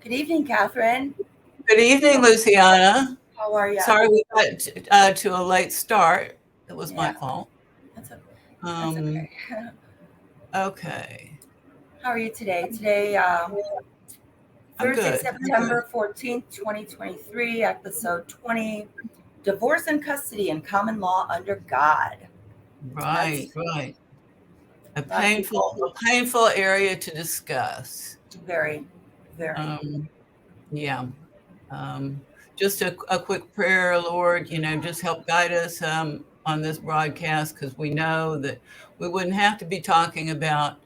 Good evening, Catherine. Good evening, Luciana. How are you? Sorry we got to a late start. It was my Yeah, fault. that's okay. That's Um, okay. okay. How are you today? Today, I'm Thursday, good. I'm good. September 14th, 2023, episode 20, Divorce and Custody and Common Law Under God. Right, That's right. A a lot of painful, people, a painful area to discuss. very, very. Um, yeah. Um, just a quick prayer, Lord, just help guide us on this broadcast because we know that we wouldn't have to be talking about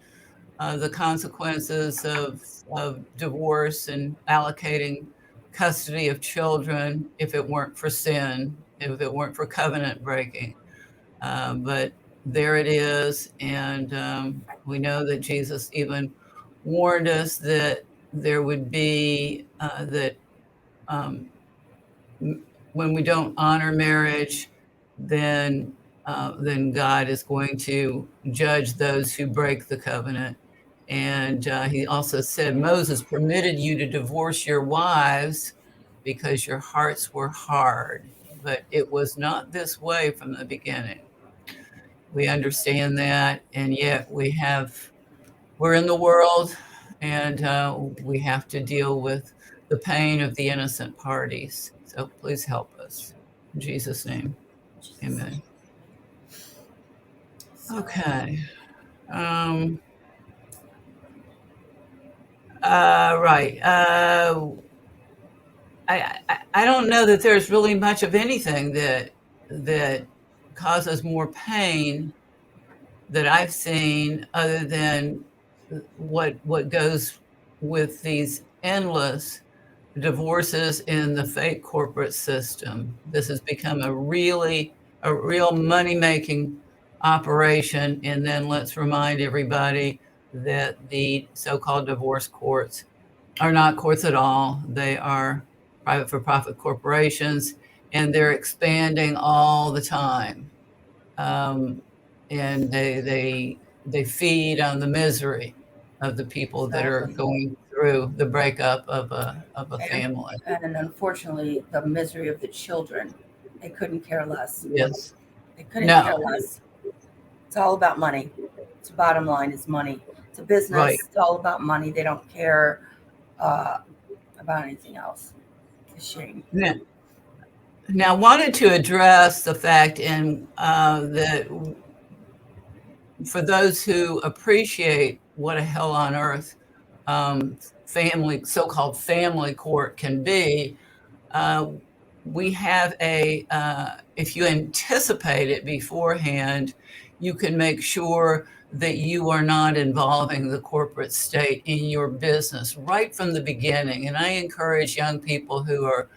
the consequences of divorce and allocating custody of children if it weren't for sin, if it weren't for covenant breaking. But there it is. And we know that Jesus even warned us that there would be, that um, when we don't honor marriage, then then God is going to judge those who break the covenant. And he also said, Moses permitted you to divorce your wives because your hearts were hard, but it was not this way from the beginning. We understand that, and yet we're in the world, and we have to deal with the pain of the innocent parties. So please help us. In Jesus' name, Jesus. amen. So, Okay. Um, right. I don't know that there's really much of anything that causes more pain that I've seen other than what goes with these endless divorces in the fake corporate system. This has become a real money making operation. And then let's remind everybody that the so-called divorce courts are not courts at all. They are private for profit corporations, and they're expanding all the time. Um, and they feed on the misery of the people that are exactly. going through the breakup of a And, family. and unfortunately, the misery of the children, they couldn't care less. Yes. They couldn't care No. less. It's all about money. It's bottom line is money. It's a Right. business. It's all about money. They don't care uh, about anything else. It's a shame. Now, now, wanted to address the fact that for those who appreciate what a hell on earth um, so-called family court can be, uh, we have if you anticipate it beforehand, you can make sure that you are not involving the corporate state in your business right from the beginning. And I encourage young people who are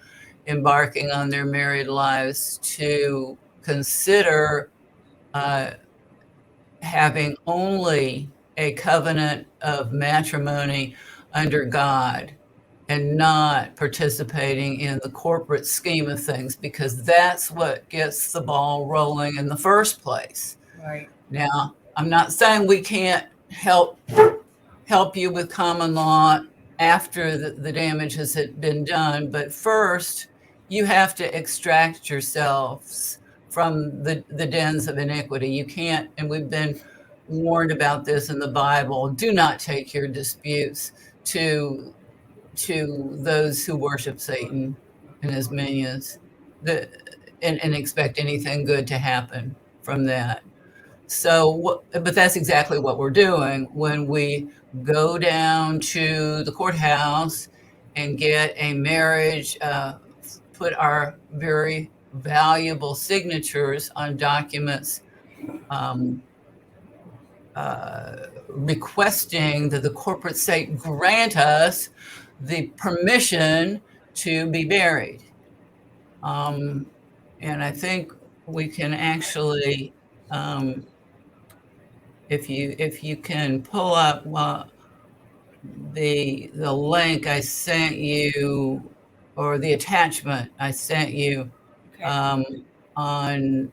embarking on their married lives to consider uh, having only a covenant of matrimony under God and not participating in the corporate scheme of things, because that's what gets the ball rolling in the first place. Right. Now, I'm not saying we can't help you with common law after the damage has been done, but first you have to extract yourselves from the dens of iniquity. You can't, and we've been warned about this in the Bible, do not take your disputes to those who worship Satan and his minions, the, and expect anything good to happen from that. So, but that's exactly what we're doing when we go down to the courthouse and get a marriage, put our very valuable signatures on documents, um, requesting that the corporate state grant us the permission to be married. Um, and I think we can actually, um, if you can pull up the link I sent you, or the attachment I sent you Okay. um, on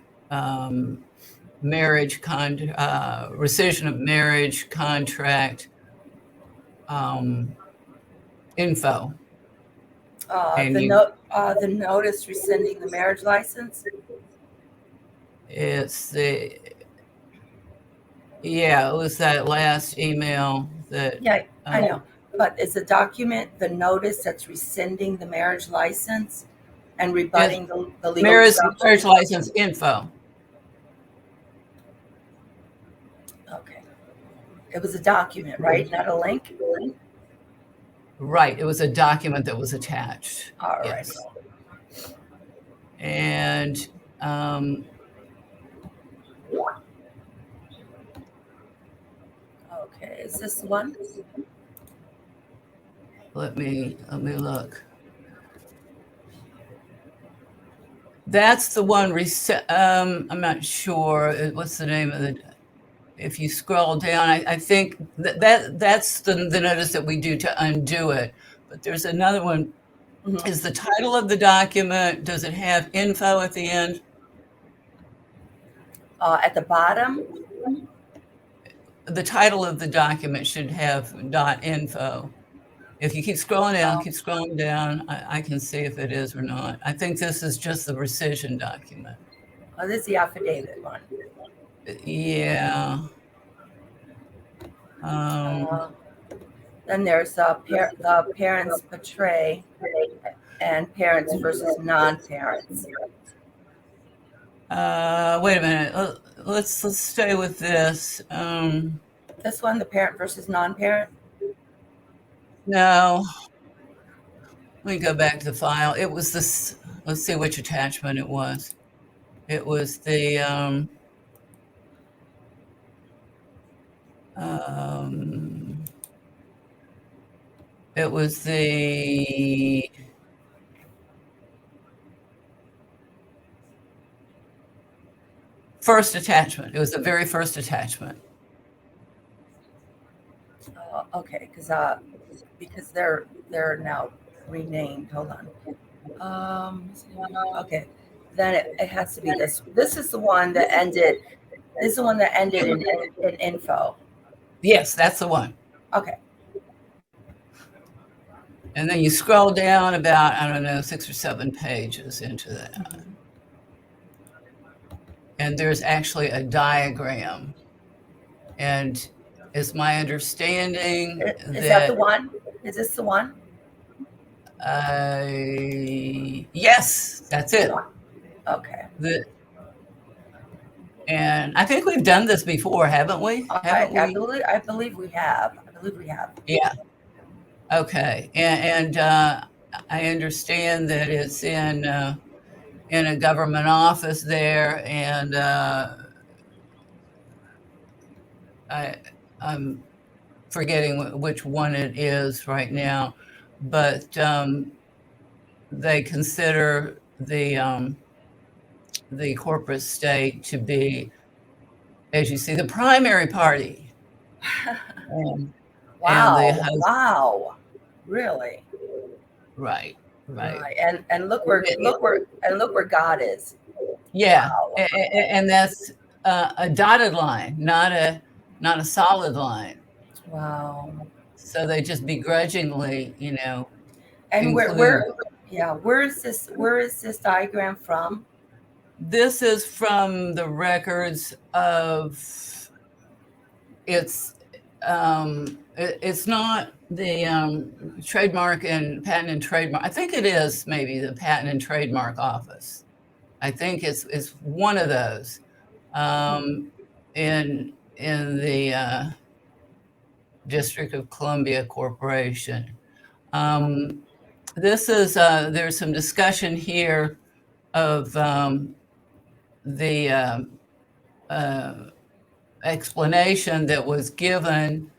rescission of marriage contract um, info. And The notice rescinding the marriage license. it was that last email that. Yeah, I know. But is the document the notice that's rescinding the marriage license and rebutting the legal Marriage presumption? license info. Okay. It was a document, right? Not a link? Right. It was a document that was attached. All right. Yes. And okay, is this the one? let me look. That's the one. I'm not sure. What's the name of it? If you scroll down, I think that's the notice that we do to undo it. But there's another one. Mm-hmm. Is the title of the document, does it have info at the end? At the bottom? The title of the document should have .info. If you keep scrolling down, I can see if it is or not. I think this is just the rescission document. Oh, this is the affidavit one. Yeah. Then there's the parents portray and parents versus non-parents. Wait a minute. Let's stay with this. This one, the parent versus non-parent? No. Let me go back to the file. It was this. Let's see which attachment it was. It was the it was the first attachment. It was the very first attachment. Okay, because they're now renamed. Hold on. Okay, then it has to be this. This is the one that ended. This is the one that ended in info. Yes, that's the one. Okay. And then you scroll down about, I don't know, 6 or 7 pages into that. Mm-hmm. And there's actually a diagram. And it's my understanding is that the one? Is this the one? Yes, that's it. Okay. And I think we've done this before, haven't we? I believe we have. Yeah. Okay. And I understand that it's in a government office there, and I'm forgetting which one it is right now, but they consider the corporate state to be, as you see, the primary party. Wow! Really? Right. And look where God is. Yeah, wow. And that's a dotted line, not a solid line. Wow. So they just begrudgingly, And where is this diagram from? This is from the records of it's not the trademark and patent and trademark. I think it is maybe the Patent and Trademark Office. I think it's one of those in the District of Columbia Corporation. This is there's some discussion here of the explanation that was given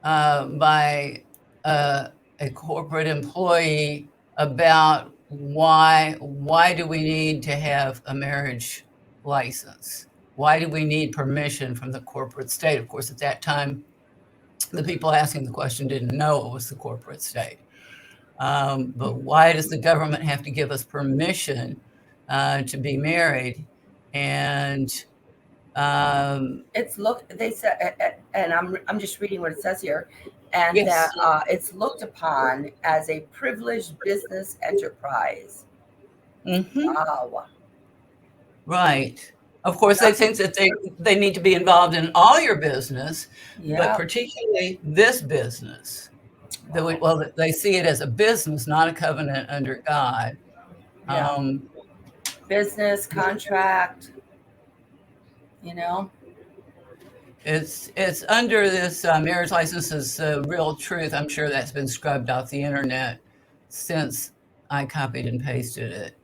by a corporate employee about why do we need to have a marriage license? Why do we need permission from the corporate state? Of course, at that time, the people asking the question didn't know it was the corporate state. But why does the government have to give us permission to be married? And they said, and I'm just reading what it says here. and Yes. that it's looked upon as a privileged business enterprise. Mm-hmm. Wow. Right. Of course, they Not, think that they need to be involved in all your business, but yeah. particularly this business. Wow. Well, they see it as a business, not a covenant under God. Yeah. Um, Business contract, you know. it's under this marriage license is real truth. I'm sure that's been scrubbed off the internet since I copied and pasted it.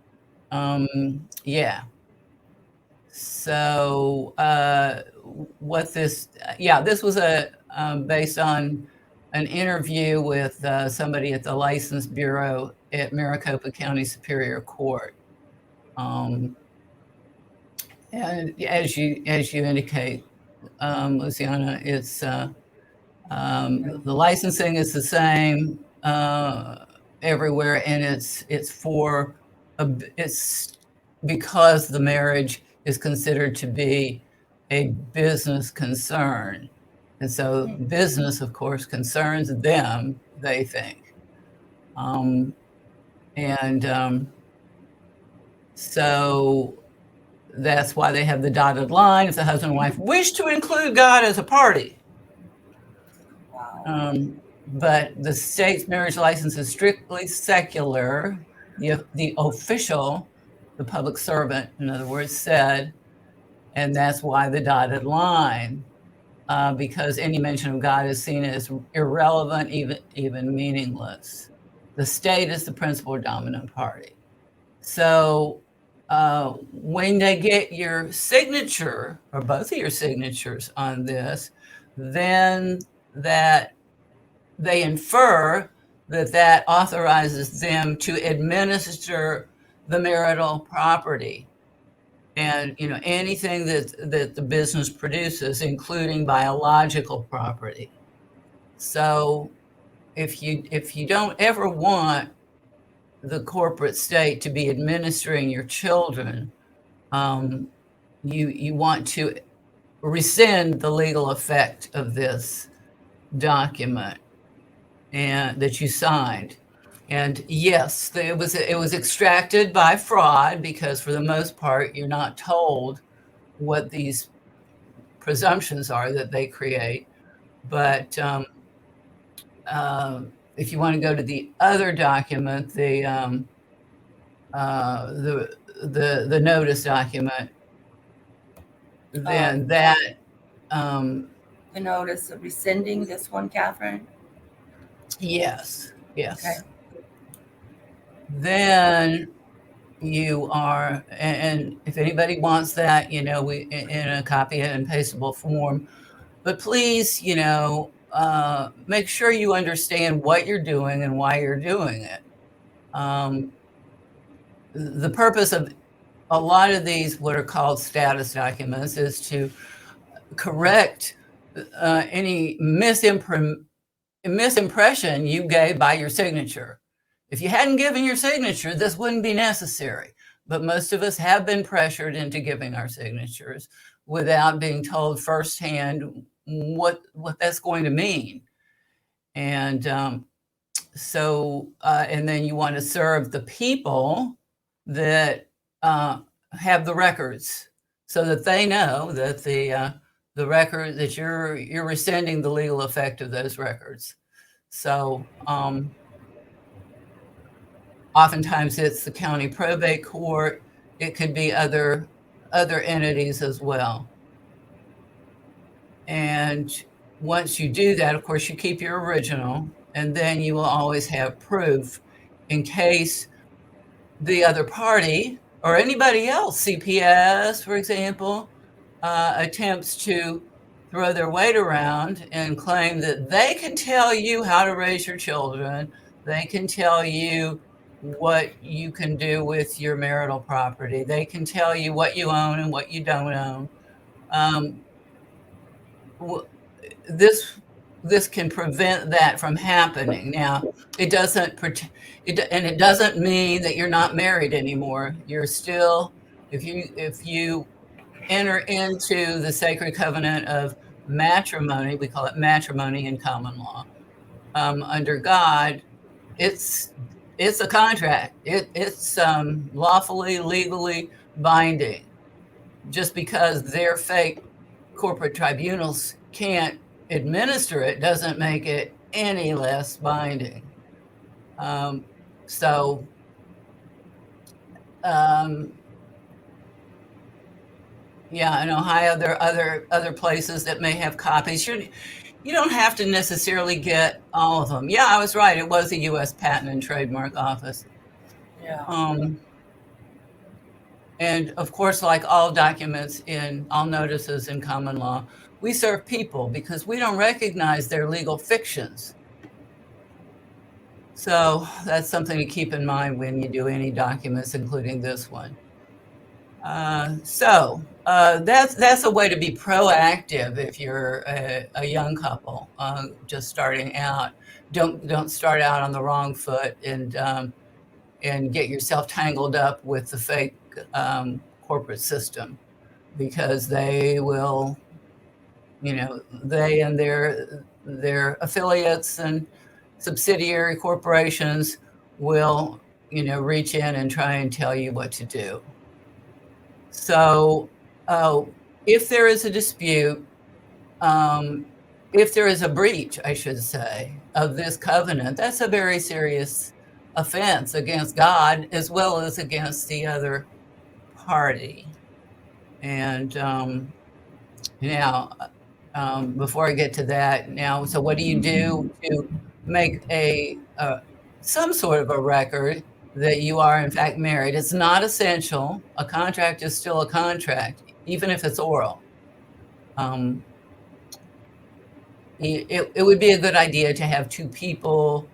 Yeah. So what this, yeah, this was a based on an interview with somebody at the License Bureau at Maricopa County Superior Court. Um, and as you indicate, Luciana, it's the licensing is the same everywhere, and it's for it's because the marriage is considered to be a business concern, and so business, of course, concerns them. They think, um, and so that's why they have the dotted line. If the husband and wife wish to include God as a party. Wow. But the state's marriage license is strictly secular. The official, the public servant, in other words, said, and that's why the dotted line, because any mention of God is seen as irrelevant, even meaningless. The state is the principal or dominant party. So when they get your signature or both of your signatures on this, then that they infer that authorizes them to administer the marital property and anything that the business produces, including biological property. So if you don't ever want the corporate state to be administering your children, you want to rescind the legal effect of this document and that you signed. And yes, it was extracted by fraud because for the most part, you're not told what these presumptions are that they create. But if you want to go to the other document, the notice document, then that The notice of rescinding this one, Catherine. yes. Okay. Then you are, and if anybody wants that, we in a copy and pastable form. But please, make sure you understand what you're doing and why you're doing it. The purpose of a lot of these, what are called status documents, is to correct any misimpression you gave by your signature. If you hadn't given your signature, this wouldn't be necessary. But most of us have been pressured into giving our signatures without being told firsthand what that's going to mean. And and then you want to serve the people that have the records so that they know that the record that you're rescinding the legal effect of those records. So oftentimes it's the county probate court. It could be other entities as well. And once you do that, of course, you keep your original, and then you will always have proof in case the other party or anybody else, CPS, for example, attempts to throw their weight around and claim that they can tell you how to raise your children. They can tell you what you can do with your marital property. They can tell you what you own and what you don't own. This can prevent that from happening. Now, it doesn't mean that you're not married anymore. You're still, if you enter into the sacred covenant of matrimony, we call it matrimony in common law. under God, it's a contract. It's lawfully, legally binding. Just because their fake corporate tribunals can't administer it doesn't make it any less binding. So yeah, in Ohio, there are other places that may have copies. You don't have to necessarily get all of them. Yeah, I was right. It was the U.S. Patent and Trademark Office. Yeah. And of course, like all documents all notices in common law, we serve people because we don't recognize their legal fictions. So that's something to keep in mind when you do any documents, including this one. So that's a way to be proactive if you're a young couple just starting out. Don't start out on the wrong foot and get yourself tangled up with the fake corporate system, because they will, they and their affiliates and subsidiary corporations will, reach in and try and tell you what to do. So if there is a dispute, if there is a breach, I should say, of this covenant, that's a very serious offense against God as well as against the other party. And now, before I get to that, so what do you do to make some sort of a record that you are in fact married? It's not essential. A contract is still a contract, even if it's oral. It would be a good idea to have two people,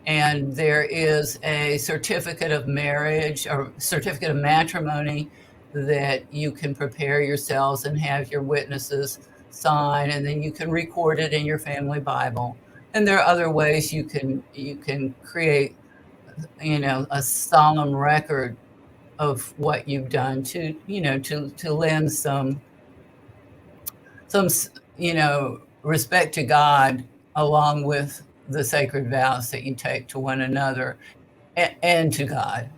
and there is a certificate of marriage or certificate of matrimony that you can prepare yourselves and have your witnesses sign, and then you can record it in your family Bible. And there are other ways you can create, a solemn record of what you've done to lend some respect to God, along with the sacred vows that you take to one another and to God.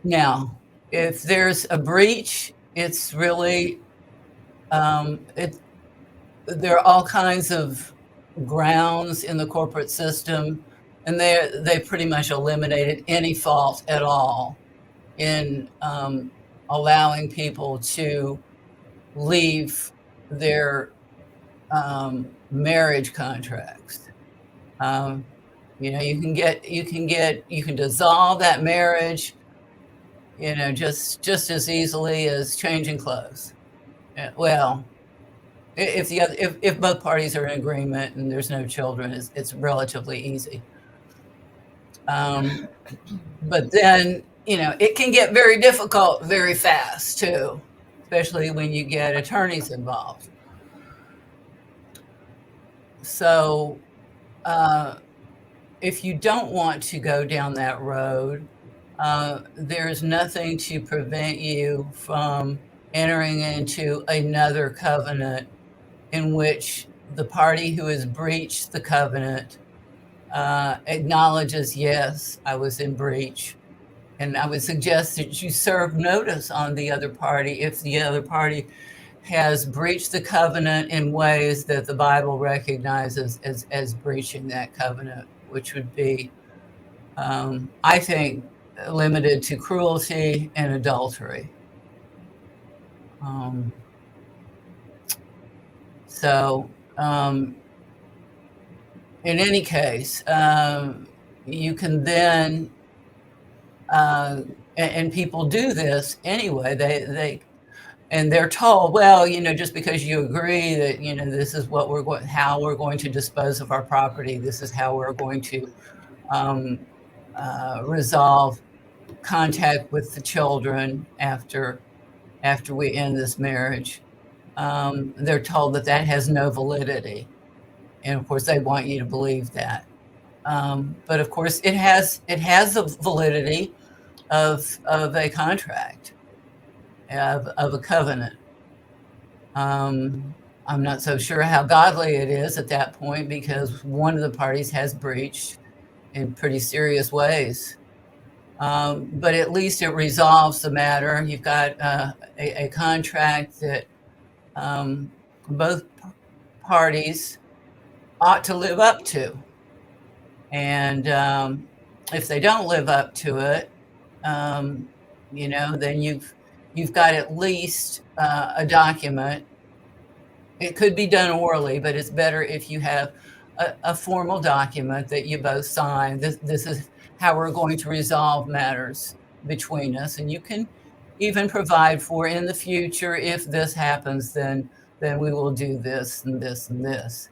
Now, if there's a breach, it's really, there are all kinds of grounds in the corporate system, and they pretty much eliminated any fault at all in allowing people to leave their marriage contracts. You can dissolve that marriage, just as easily as changing clothes. Well, if both parties are in agreement and there's no children, it's relatively easy. But then, it can get very difficult very fast too, especially when you get attorneys involved. So if you don't want to go down that road, there's nothing to prevent you from entering into another covenant in which the party who has breached the covenant acknowledges, yes, I was in breach. And I would suggest that you serve notice on the other party if the other party has breached the covenant in ways that the Bible recognizes as breaching that covenant, which would be, I think, limited to cruelty and adultery. In any case, you can then, and people do this anyway. They're told, well, just because you agree that, this is how we're going to dispose of our property. This is how we're going to resolve contact with the children after we end this marriage. They're told that has no validity. And of course they want you to believe that. But of course it has the validity of a contract, of a covenant. I'm not so sure how godly it is at that point, because one of the parties has breached in pretty serious ways. But at least it resolves the matter. You've got a contract that both parties ought to live up to. And if they don't live up to it, then you've got at least a document. It could be done orally, but it's better if you have a formal document that you both sign. This is how we're going to resolve matters between us, and you can even provide for in the future, if this happens, then we will do this and this and this.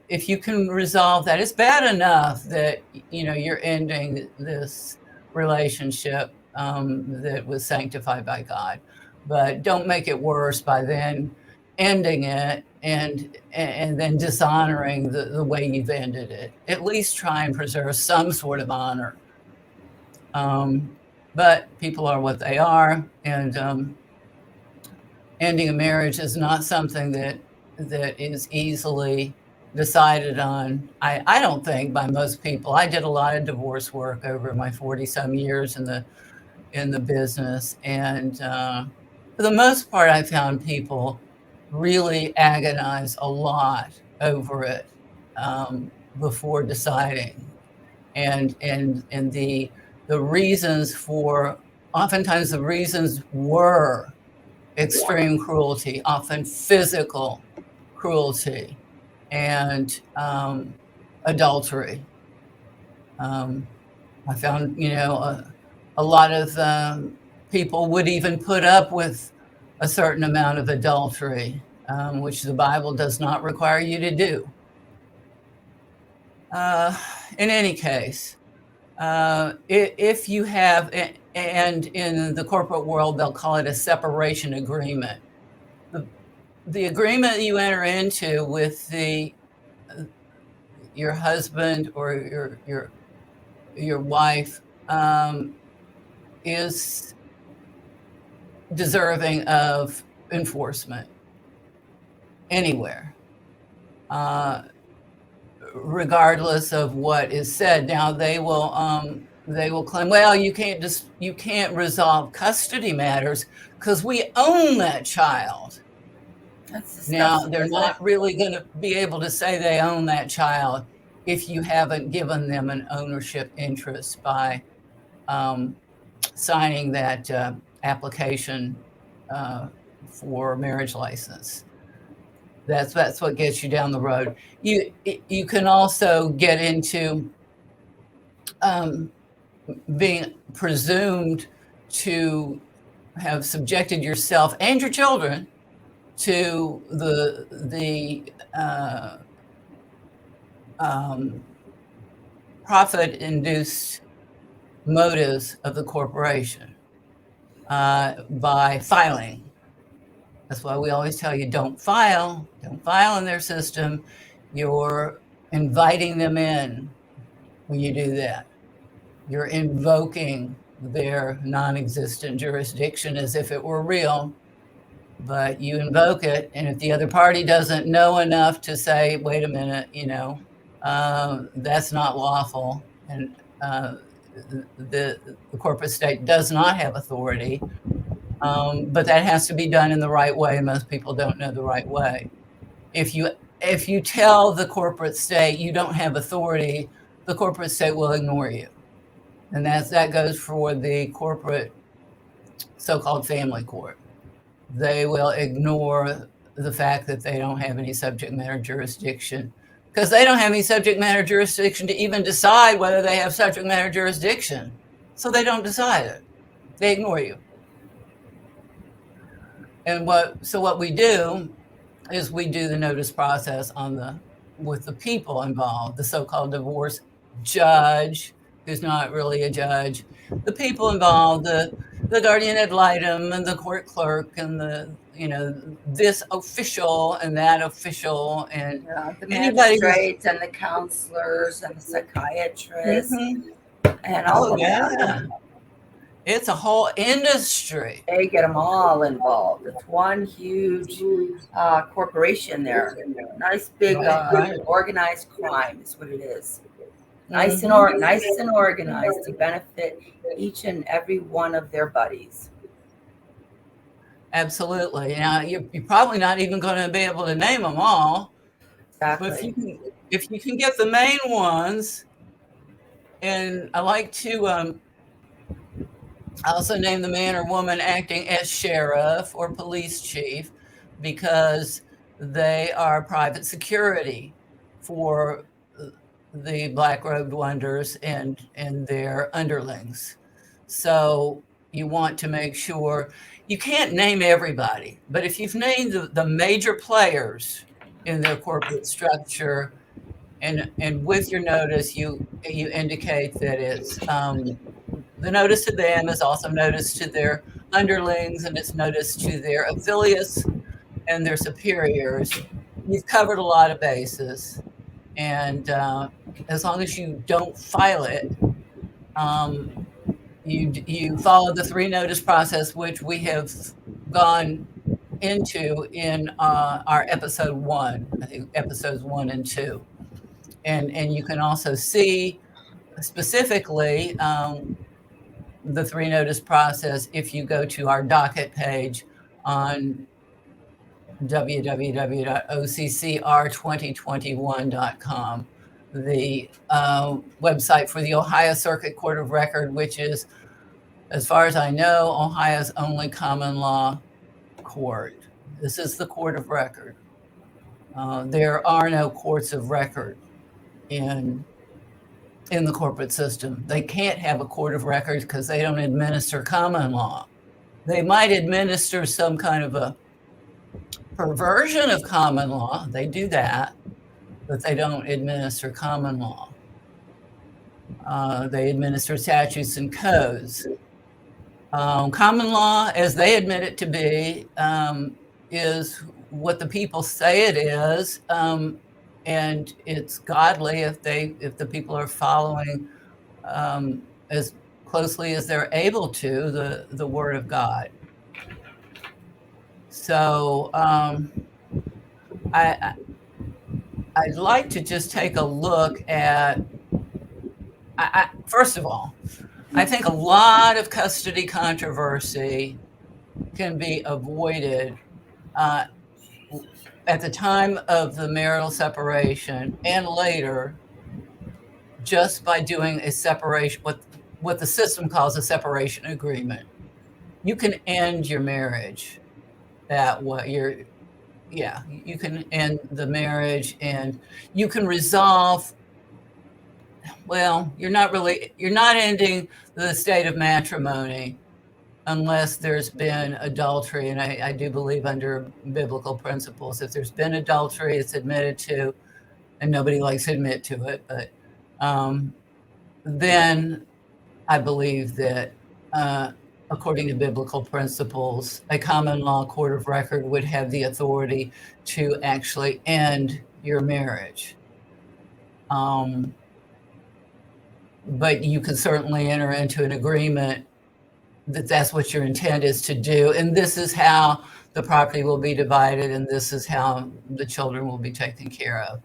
If you can resolve that, it's bad enough that you're ending this relationship that was sanctified by God, but don't make it worse by then ending it and then dishonoring the way you've ended it. At least try and preserve some sort of honor. But people are what they are, and ending a marriage is not something that is easily decided on. I don't think, by most people. I did a lot of divorce work over my 40-some years in the business, and for the most part, I found people really agonize a lot over it before deciding, and the reasons for, oftentimes the reasons were extreme cruelty, often physical cruelty, and adultery. I found a lot of people would even put up with a certain amount of adultery, which the Bible does not require you to do. In any case, if you have, and in the corporate world, they'll call it a separation agreement. The agreement you enter into with your husband or your wife is deserving of enforcement anywhere, regardless of what is said. Now they will claim, well, you can't resolve custody matters because we own that child. Now they're not really going to be able to say they own that child if you haven't given them an ownership interest by signing that application for marriage license. That's what gets you down the road. You can also get into being presumed to have subjected yourself and your children to the profit-induced motives of the corporation by filing. That's why we always tell you, don't file in their system. You're inviting them in when you do that. You're invoking their non-existent jurisdiction as if it were real, but you invoke it, and if the other party doesn't know enough to say, wait a minute, that's not lawful, and the corporate state does not have authority, but that has to be done in the right way, and most people don't know the right way. If you tell the corporate state you don't have authority, the corporate state will ignore you. And that goes for the corporate so-called family court. They will ignore the fact that they don't have any subject matter jurisdiction, because they don't have any subject matter jurisdiction to even decide whether they have subject matter jurisdiction. So they don't decide it. They ignore you. And what we do is we do the notice process with the people involved, the so-called divorce judge, who's not really a judge, the people involved, the guardian ad litem and the court clerk and this official and that official, and the magistrates and the counselors and the psychiatrists and all of that. It's a whole industry. They get them all involved. It's one huge corporation there. Nice big Right. organized crime is what it is. Nice and Mhm. nice and organized to benefit each and every one of their buddies. Absolutely. Now, you're probably not even going to be able to name them all, but Exactly. if you can get the main ones, and I like to also name the man or woman acting as sheriff or police chief because they are private security for the Black Robed Wonders and their underlings. So you want to make sure you can't name everybody, but if you've named the major players in their corporate structure, and with your notice, you indicate that it's the notice to them is also notice to their underlings, and it's notice to their affiliates and their superiors. You've covered a lot of bases, and as long as you don't file it, um, you follow the 3 notice process, which we have gone into in our episode 1, I think episodes 1 and 2. And you can also see specifically the 3 notice process if you go to our docket page on www.occr2021.com, the website for the Ohio Circuit Court of Record, which is, as far as I know, Ohio's only common law court. This is the court of record. There are no courts of record in the corporate system. They can't have a court of record because they don't administer common law. They might administer some kind of a perversion of common law. They do that, but they don't administer common law. They administer statutes and codes. Common law, as they admit it to be, is what the people say it is, and it's godly if the people are following as closely as they're able to the Word of God. So I'd like to just take a look at. First of all, I think a lot of custody controversy can be avoided at the time of the marital separation and later, just by doing a separation, what the system calls a separation agreement. You can end your marriage that way. You can end the marriage, and you can resolve. Well, you're not ending the state of matrimony unless there's been adultery. And I do believe under biblical principles, if there's been adultery, it's admitted to, and nobody likes to admit to it, but then I believe that according to biblical principles, a common law court of record would have the authority to actually end your marriage. But you can certainly enter into an agreement that that's what your intent is to do, and this is how the property will be divided, and this is how the children will be taken care of.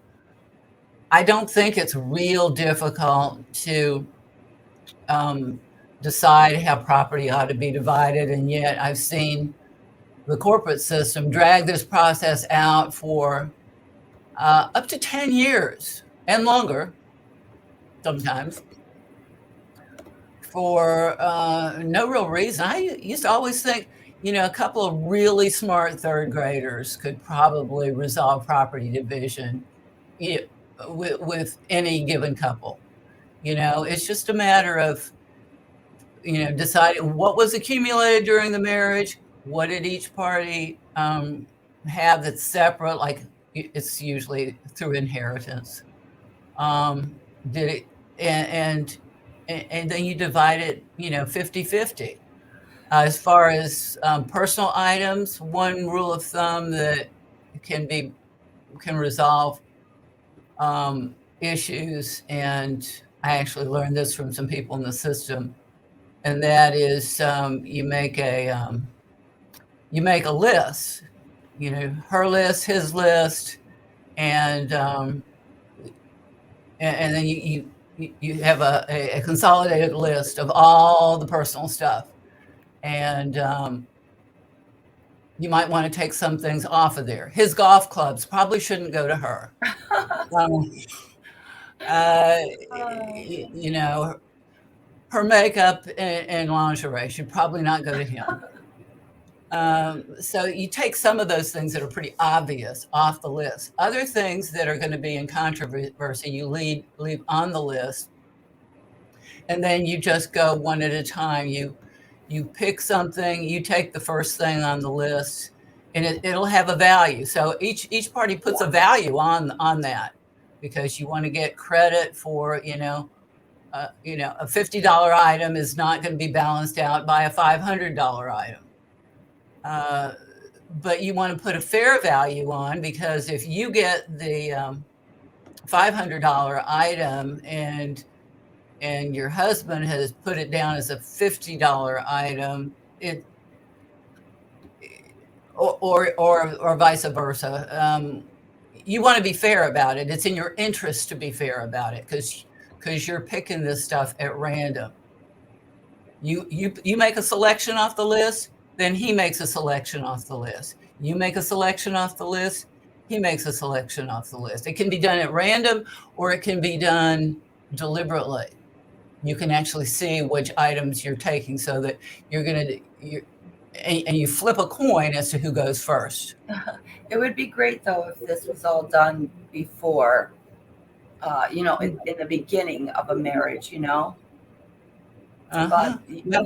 I don't think it's real difficult to decide how property ought to be divided, and yet I've seen the corporate system drag this process out for up to 10 years and longer sometimes, for no real reason. I used to always think, a couple of really smart third graders could probably resolve property division with any given couple. It's just a matter of, deciding what was accumulated during the marriage, what did each party have that's separate, like it's usually through inheritance. Did it, and then you divide it, 50-50. As far as personal items, one rule of thumb that can resolve issues, and I actually learned this from some people in the system, and that is you make a list, her list, his list, and and then you have a consolidated list of all the personal stuff, and you might want to take some things off of there. His golf clubs probably shouldn't go to her. Um, uh, you know, her makeup and lingerie should probably not go to him. So you take some of those things that are pretty obvious off the list. Other things that are going to be in controversy, you leave on the list, and then you just go one at a time. You pick something, you take the first thing on the list, and it'll have a value. So each party puts a value on that, because you want to get credit for a $50 item is not going to be balanced out by a $500 item. But you want to put a fair value on, because if you get the $500 item and your husband has put it down as a $50 item, or vice versa, you want to be fair about it. It's in your interest to be fair about it, because you're picking this stuff at random. You make a selection off the list, then he makes a selection off the list. You make a selection off the list, he makes a selection off the list. It can be done at random, or it can be done deliberately. You can actually see which items you're taking, so that and you flip a coin as to who goes first. It would be great though if this was all done before, in the beginning of a marriage, Uh-huh. But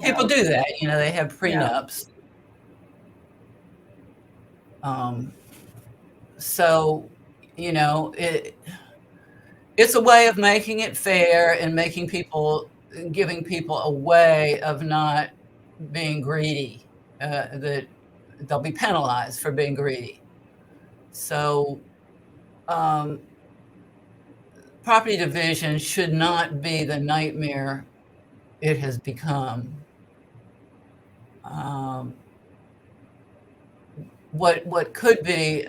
people do that, they have prenups. So, it's a way of making it fair and giving people a way of not being greedy, that they'll be penalized for being greedy. So, property division should not be the nightmare it has become. What could be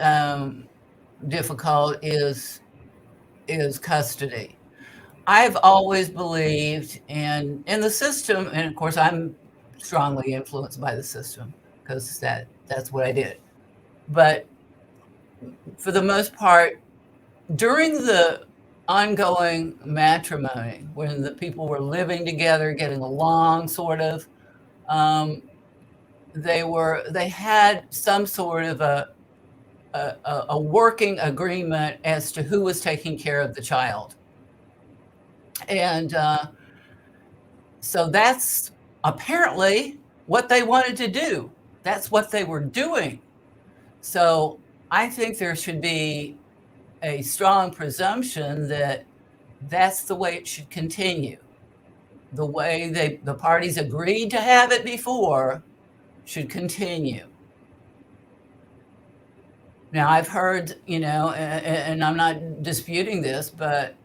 difficult is custody. I've always believed in the system, and of course I'm strongly influenced by the system, because that's what I did. But for the most part, during the ongoing matrimony, when the people were living together, getting along, sort of, they had some sort of a working agreement as to who was taking care of the child. And so that's apparently what they wanted to do. That's what they were doing. So I think there should be a strong presumption that that's the way it should continue. The way the parties agreed to have it before should continue. Now, I've heard, and I'm not disputing this, but,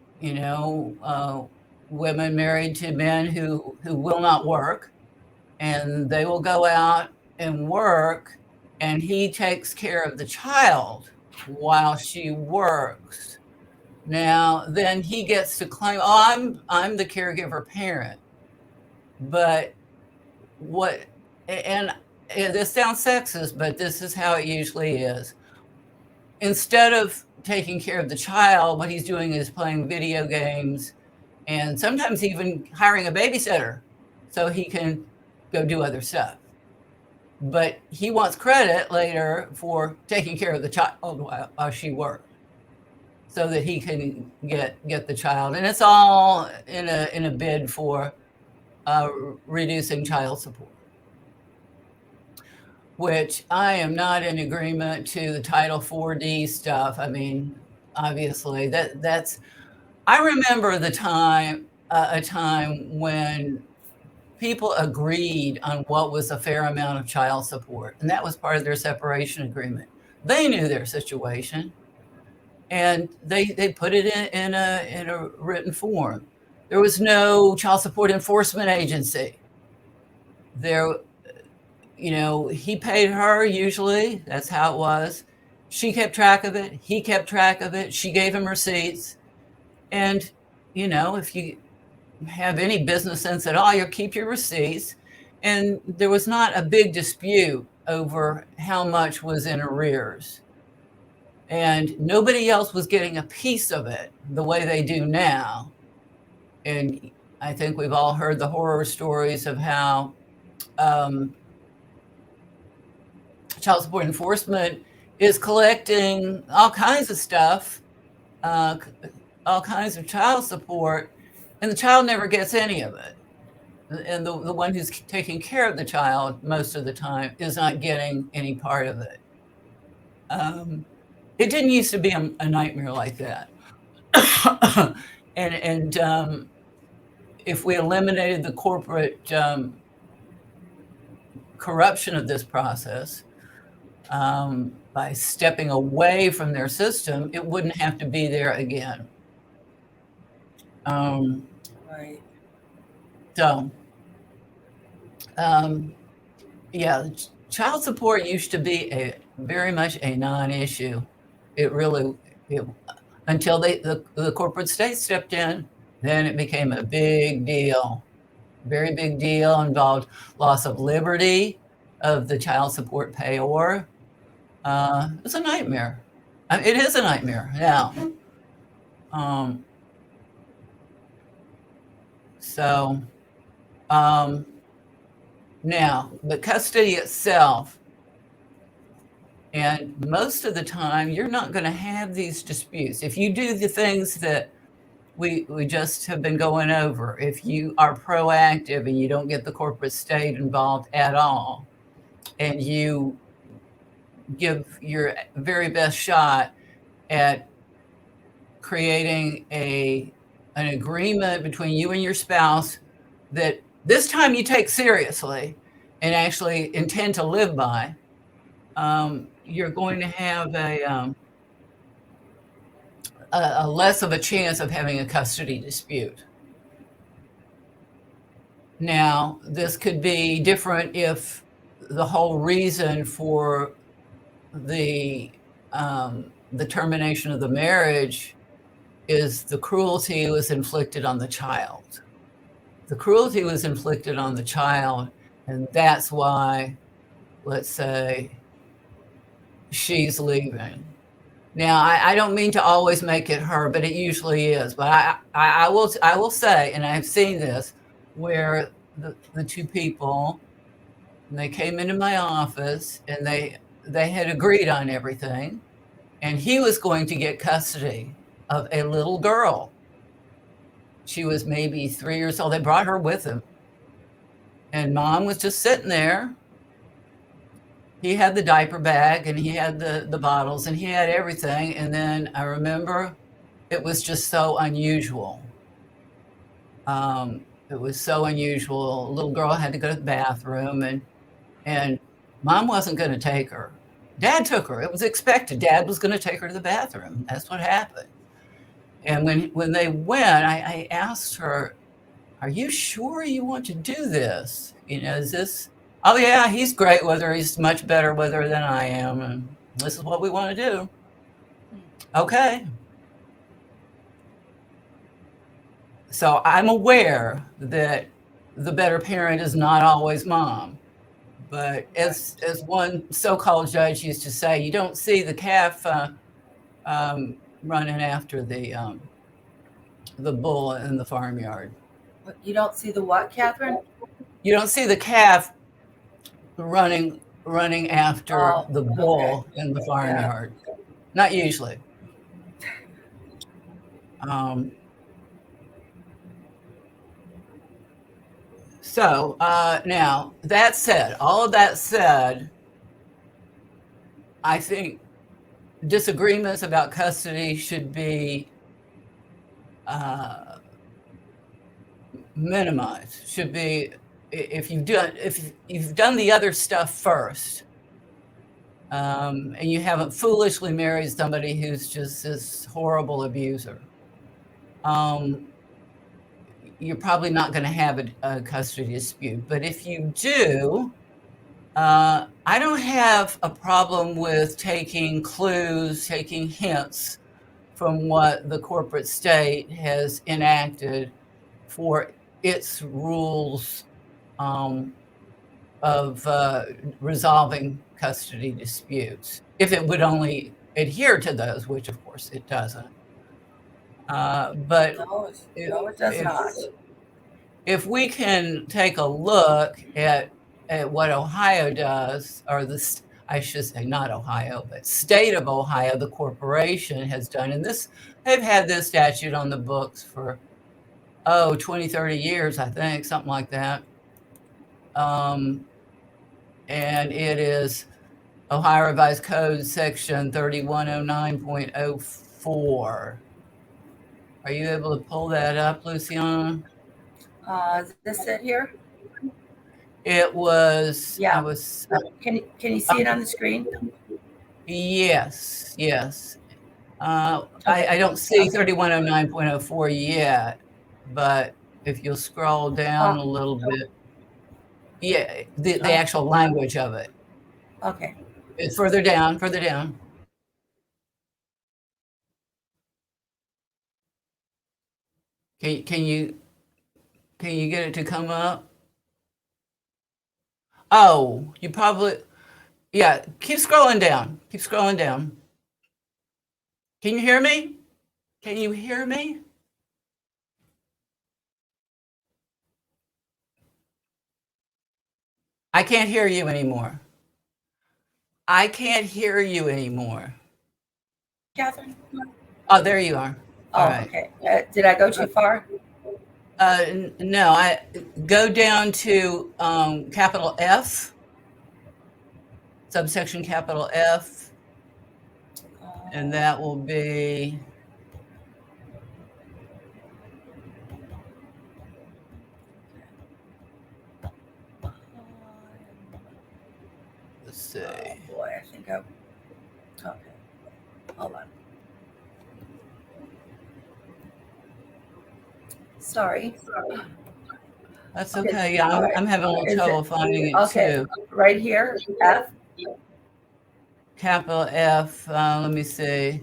women married to men who will not work, and they will go out and work, and he takes care of the child while she works. Now, then he gets to claim, I'm the caregiver parent. But and this sounds sexist, but this is how it usually is. Instead of taking care of the child, what he's doing is playing video games, and sometimes even hiring a babysitter so he can go do other stuff. But he wants credit later for taking care of the child while she worked, so that he can get the child. And it's all in a bid for reducing child support, which I am not in agreement to the Title 4D stuff. I mean, obviously that's. I remember a time when people agreed on what was a fair amount of child support, and that was part of their separation agreement. They knew their situation, and they put it in a written form. There was no child support enforcement agency. there, he paid her usually. That's how it was. She kept track of it. He kept track of it. She gave him receipts. And, if you have any business sense at all, you'll keep your receipts. And there was not a big dispute over how much was in arrears. And nobody else was getting a piece of it the way they do now. And I think we've all heard the horror stories of how child support enforcement is collecting all kinds of stuff, all kinds of child support, and the child never gets any of it. And the one who's taking care of the child most of the time is not getting any part of it. It didn't used to be a nightmare like that. and if we eliminated the corporate corruption of this process by stepping away from their system, it wouldn't have to be there again. Right. So, yeah, child support used to be very much a non-issue. It really, until the corporate state stepped in, then it became a big deal, very big deal. Involved loss of liberty of the child support payor. It's a nightmare. It is a nightmare now. So now the custody itself, and most of the time you're not going to have these disputes if you do the things that we just have been going over. If you are proactive and you don't get the corporate state involved at all, and you give your very best shot at creating an agreement between you and your spouse that this time you take seriously and actually intend to live by, you're going to have a less of a chance of having a custody dispute. Now, this could be different if the whole reason for the termination of the marriage is the cruelty was inflicted on the child. The cruelty was inflicted on the child, and that's why, let's say, she's leaving. Now, I don't mean to always make it her, but it usually is. But I will say, and I've seen this, where the two people, they came into my office and they had agreed on everything, and he was going to get custody of a little girl. She was maybe 3 years old. They brought her with him, and mom was just sitting there. He had the diaper bag, and he had the bottles, and he had everything. And then I remember it was just so unusual. It was so unusual. A little girl had to go to the bathroom, and mom wasn't going to take her. Dad took her. It was expected. Dad was going to take her to the bathroom. That's what happened. And when they went, I asked her, "Are you sure you want to do this? Is this?" "Oh yeah, he's great with her. He's much better with her than I am, and this is what we want to do." Okay. So I'm aware that the better parent is not always mom. But as one so-called judge used to say, you don't see the calf running after the bull in the farmyard. You don't see the what, Catherine? You don't see the calf running after the bull in the farmyard. Yeah. Not usually. So now, that said, all of that said, I think disagreements about custody should be minimized. Should be, if you've done the other stuff first, and you haven't foolishly married somebody who's just this horrible abuser. you're probably not going to have a custody dispute. But if you do, I don't have a problem with taking clues, taking hints from what the corporate state has enacted for its rules of resolving custody disputes, if it would only adhere to those, which of course it doesn't. But No, it does not. if we can take a look at what Ohio does, or I should say not Ohio, but state of Ohio, the corporation has done, and they've had this statute on the books for 20, 30 years, I think, something like that. And it is Ohio Revised Code section 3109.04. Are you able to pull that up, Luciana? Is this it here? It was. Yeah. Can you see it on the screen? Yes. I don't see 3109.04 yet, but if you'll scroll down a little bit, yeah, the actual language of it. Okay. It's further down. Can you get it to come up? Oh, you probably, yeah, keep scrolling down. Can you hear me? I can't hear you anymore. Catherine? Oh, there you are. All right. Okay. Did I go too far? No, I go down to capital F, subsection capital F, and that will be, let's see. Oh boy, I think okay. Hold on. Sorry. That's okay. Yeah, I'm having a little trouble finding it too. Right here, F. Capital F. Let me see.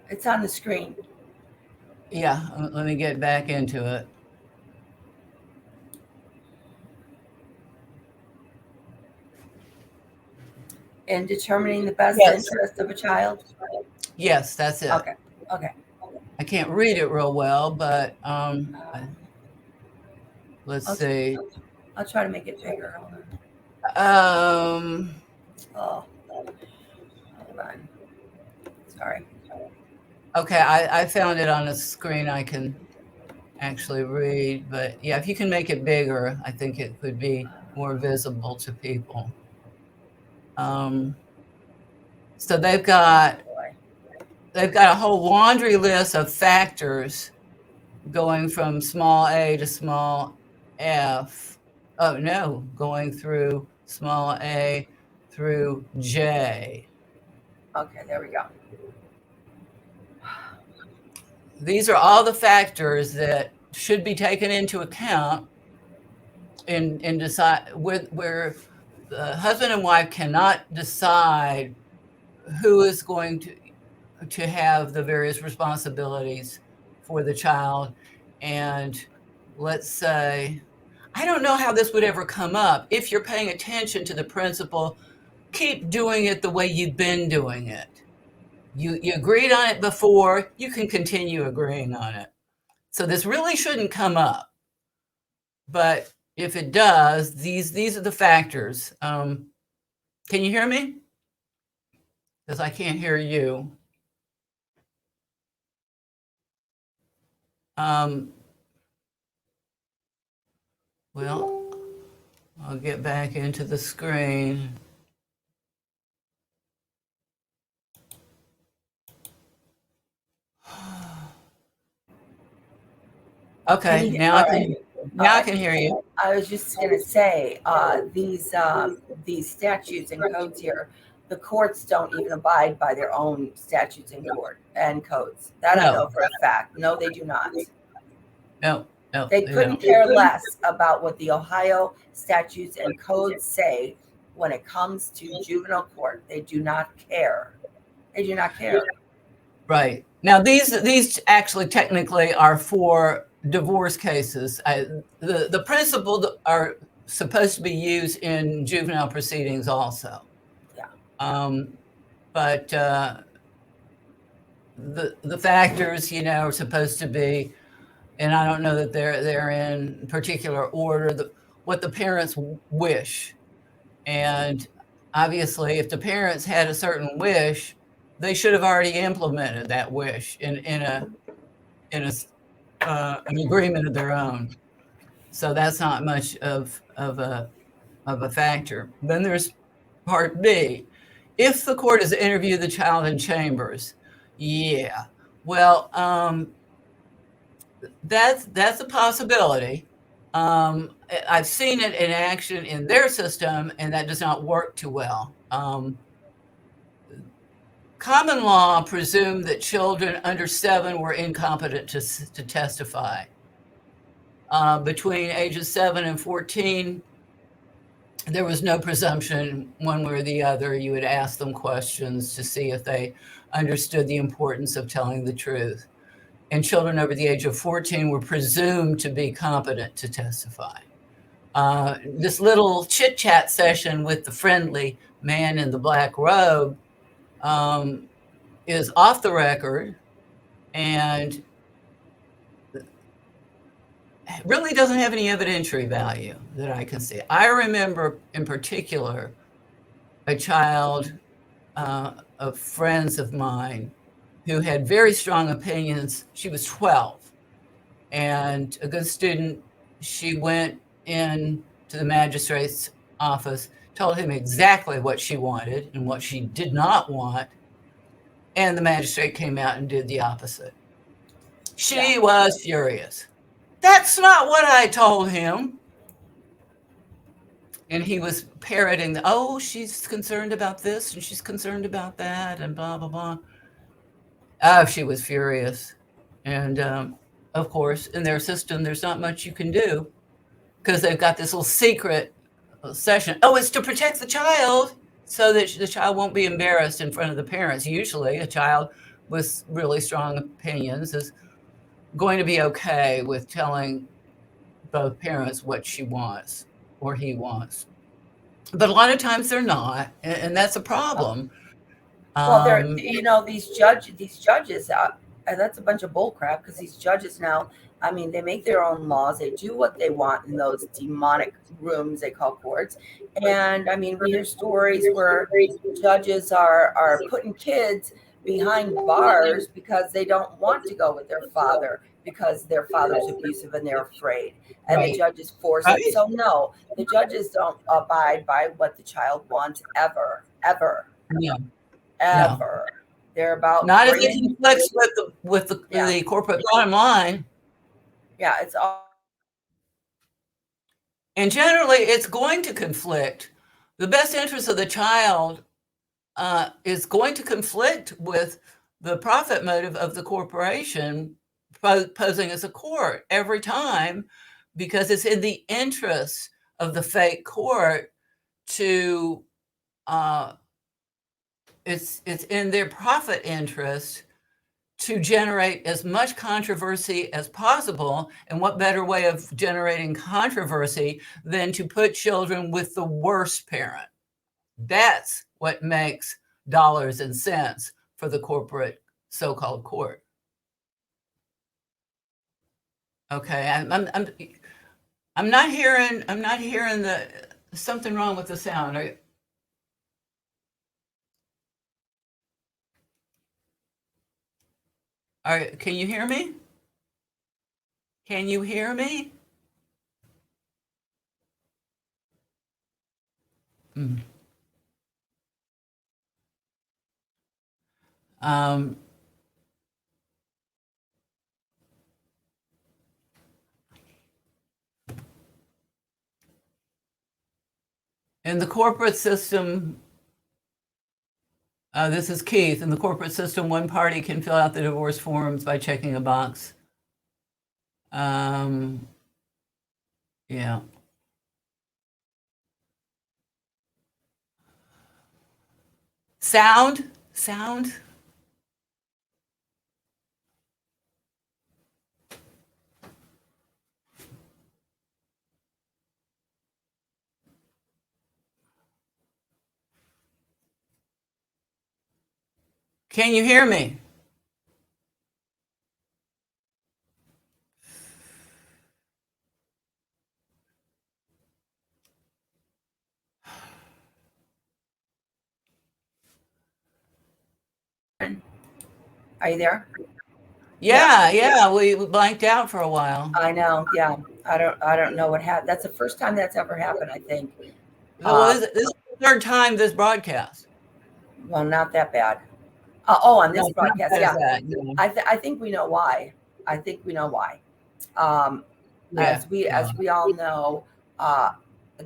It's on the screen. Yeah, let me get back into it. In determining the best interest of a child? Yes, that's it. Okay. I can't read it real well, but let's see. I'll try to make it bigger. Hold on. Sorry. Okay, I found it on a screen I can actually read, but yeah, if you can make it bigger, I think it could be more visible to people. So they've got a whole laundry list of factors going from small a to small f. Oh no, going through small a through J. Okay, there we go. These are all the factors that should be taken into account in decide where the husband and wife cannot decide who is going to have the various responsibilities for the child. And let's say, I don't know how this would ever come up. If you're paying attention to the principle, keep doing it the way you've been doing it. You agreed on it before, you can continue agreeing on it. So this really shouldn't come up. But if it does, these are the factors. Can you hear me? Because I can't hear you. Well, I'll get back into the screen. Okay, now I can hear you. I was just going to say, these statutes and codes here, the courts don't even abide by their own statutes and codes. That I know for a fact. No, they do not. No, They couldn't care less about what the Ohio statutes and codes say when it comes to juvenile court. They do not care. They do not care. Right. Now, these actually technically are for divorce cases. The principles are supposed to be used in juvenile proceedings also. Yeah. But the factors, are supposed to be, and I don't know that they're in particular order, what the parents wish. And obviously, if the parents had a certain wish, they should have already implemented that wish in an agreement of their own. So that's not much of a factor. Then there's part B. If the court has interviewed the child in chambers, yeah. Well, that's a possibility. I've seen it in action in their system, and that does not work too well. Common law presumed that children under 7 were incompetent to testify. Between ages 7 and 14, there was no presumption one way or the other. You would ask them questions to see if they understood the importance of telling the truth. And children over the age of 14 were presumed to be competent to testify. This little chit-chat session with the friendly man in the black robe is off the record and really doesn't have any evidentiary value that I can see. I remember in particular a child of friends of mine who had very strong opinions. She was 12 and a good student. She went in to the magistrate's office, told him exactly what she wanted and what she did not want, and the magistrate came out and did the opposite. She was furious. That's not what I told him. And he was parroting, she's concerned about this and she's concerned about that and blah, blah, blah. Oh, she was furious. And of course, in their system, there's not much you can do because they've got this little secret session. Oh, it's to protect the child so that the child won't be embarrassed in front of the parents. Usually a child with really strong opinions is going to be okay with telling both parents what she wants or he wants. But a lot of times they're not, and that's a problem. Well, these judges, that's a bunch of bull crap because these judges now, they make their own laws. They do what they want in those demonic rooms they call courts. And we hear stories where judges are putting kids behind bars because they don't want to go with their father because their father's abusive and they're afraid. And the judges force it. So no, the judges don't abide by what the child wants ever. Yeah. Ever. No. They're about not if it conflicts with the corporate bottom line. Yeah, it's all. And generally, it's going to conflict. The best interest of the child is going to conflict with the profit motive of the corporation posing as a court every time, because it's in the interest of the fake court to. It's in their profit interest to generate as much controversy as possible. And what better way of generating controversy than to put children with the worst parent? That's what makes dollars and cents for the corporate so-called court. Okay, I'm not hearing the something wrong with the sound. All right, can you hear me? Can you hear me? In the corporate system, this is Keith. In the corporate system, one party can fill out the divorce forms by checking a box. Yeah. Sound. Can you hear me? Are you there? Yeah. We blanked out for a while. I know. Yeah. I don't know what happened. That's the first time that's ever happened, I think. This is the third time this broadcast. Well, not that bad. On No, this it's not broadcast, bad as yeah. that. Yeah. I think we know why. I think we know why. Um, Yeah. as we all know, uh,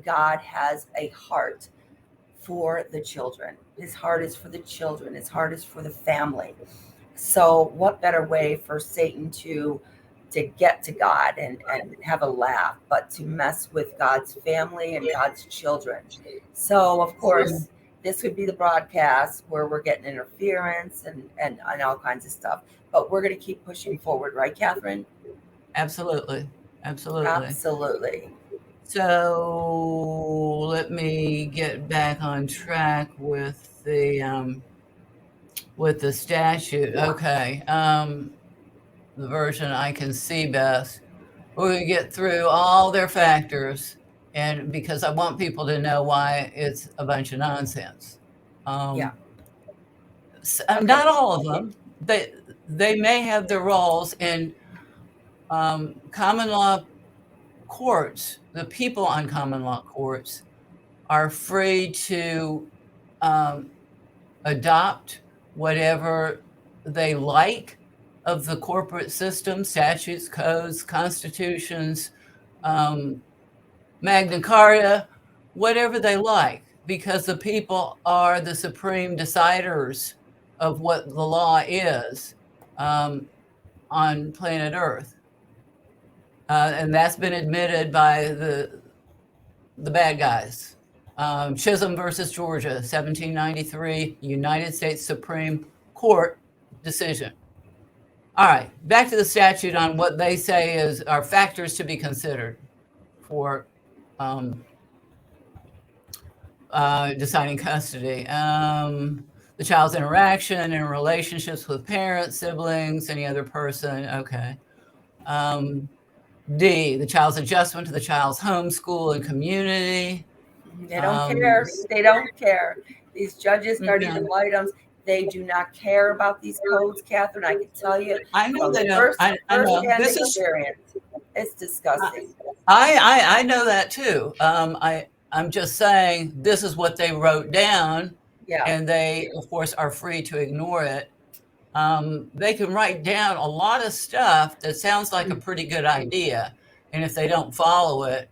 God has a heart for the children. His heart is for the children. His heart is for the family. So what better way for Satan to get to God and have a laugh, but to mess with God's family and God's children. So of course, this would be the broadcast where we're getting interference and all kinds of stuff. But we're going to keep pushing forward, right, Catherine? Absolutely. Absolutely. So let me get back on track with the statute. Okay. The version I can see best. We're going to get through all their factors, and because I want people to know why it's a bunch of nonsense. Yeah. Okay. Not all of them. They may have their roles in common law courts. The people on common law courts are free to adopt whatever they like of the corporate system, statutes, codes, constitutions, Magna Carta, whatever they like, because the people are the supreme deciders of what the law is on planet Earth. And that's been admitted by the bad guys. Chisholm versus Georgia, 1793, United States Supreme Court decision. All right, back to the statute on what they say are factors to be considered for deciding custody. The child's interaction and relationships with parents, siblings, any other person. Okay. D, the child's adjustment to the child's home, school, and community. They don't care. They don't care. These judges, guardian items, they do not care about these codes, Catherine. I can tell you. I know they don't. I know. This experience. It's disgusting. I know that too. I'm just saying this is what they wrote down, and they, of course, are free to ignore it. They can write down a lot of stuff that sounds like a pretty good idea, and if they don't follow it,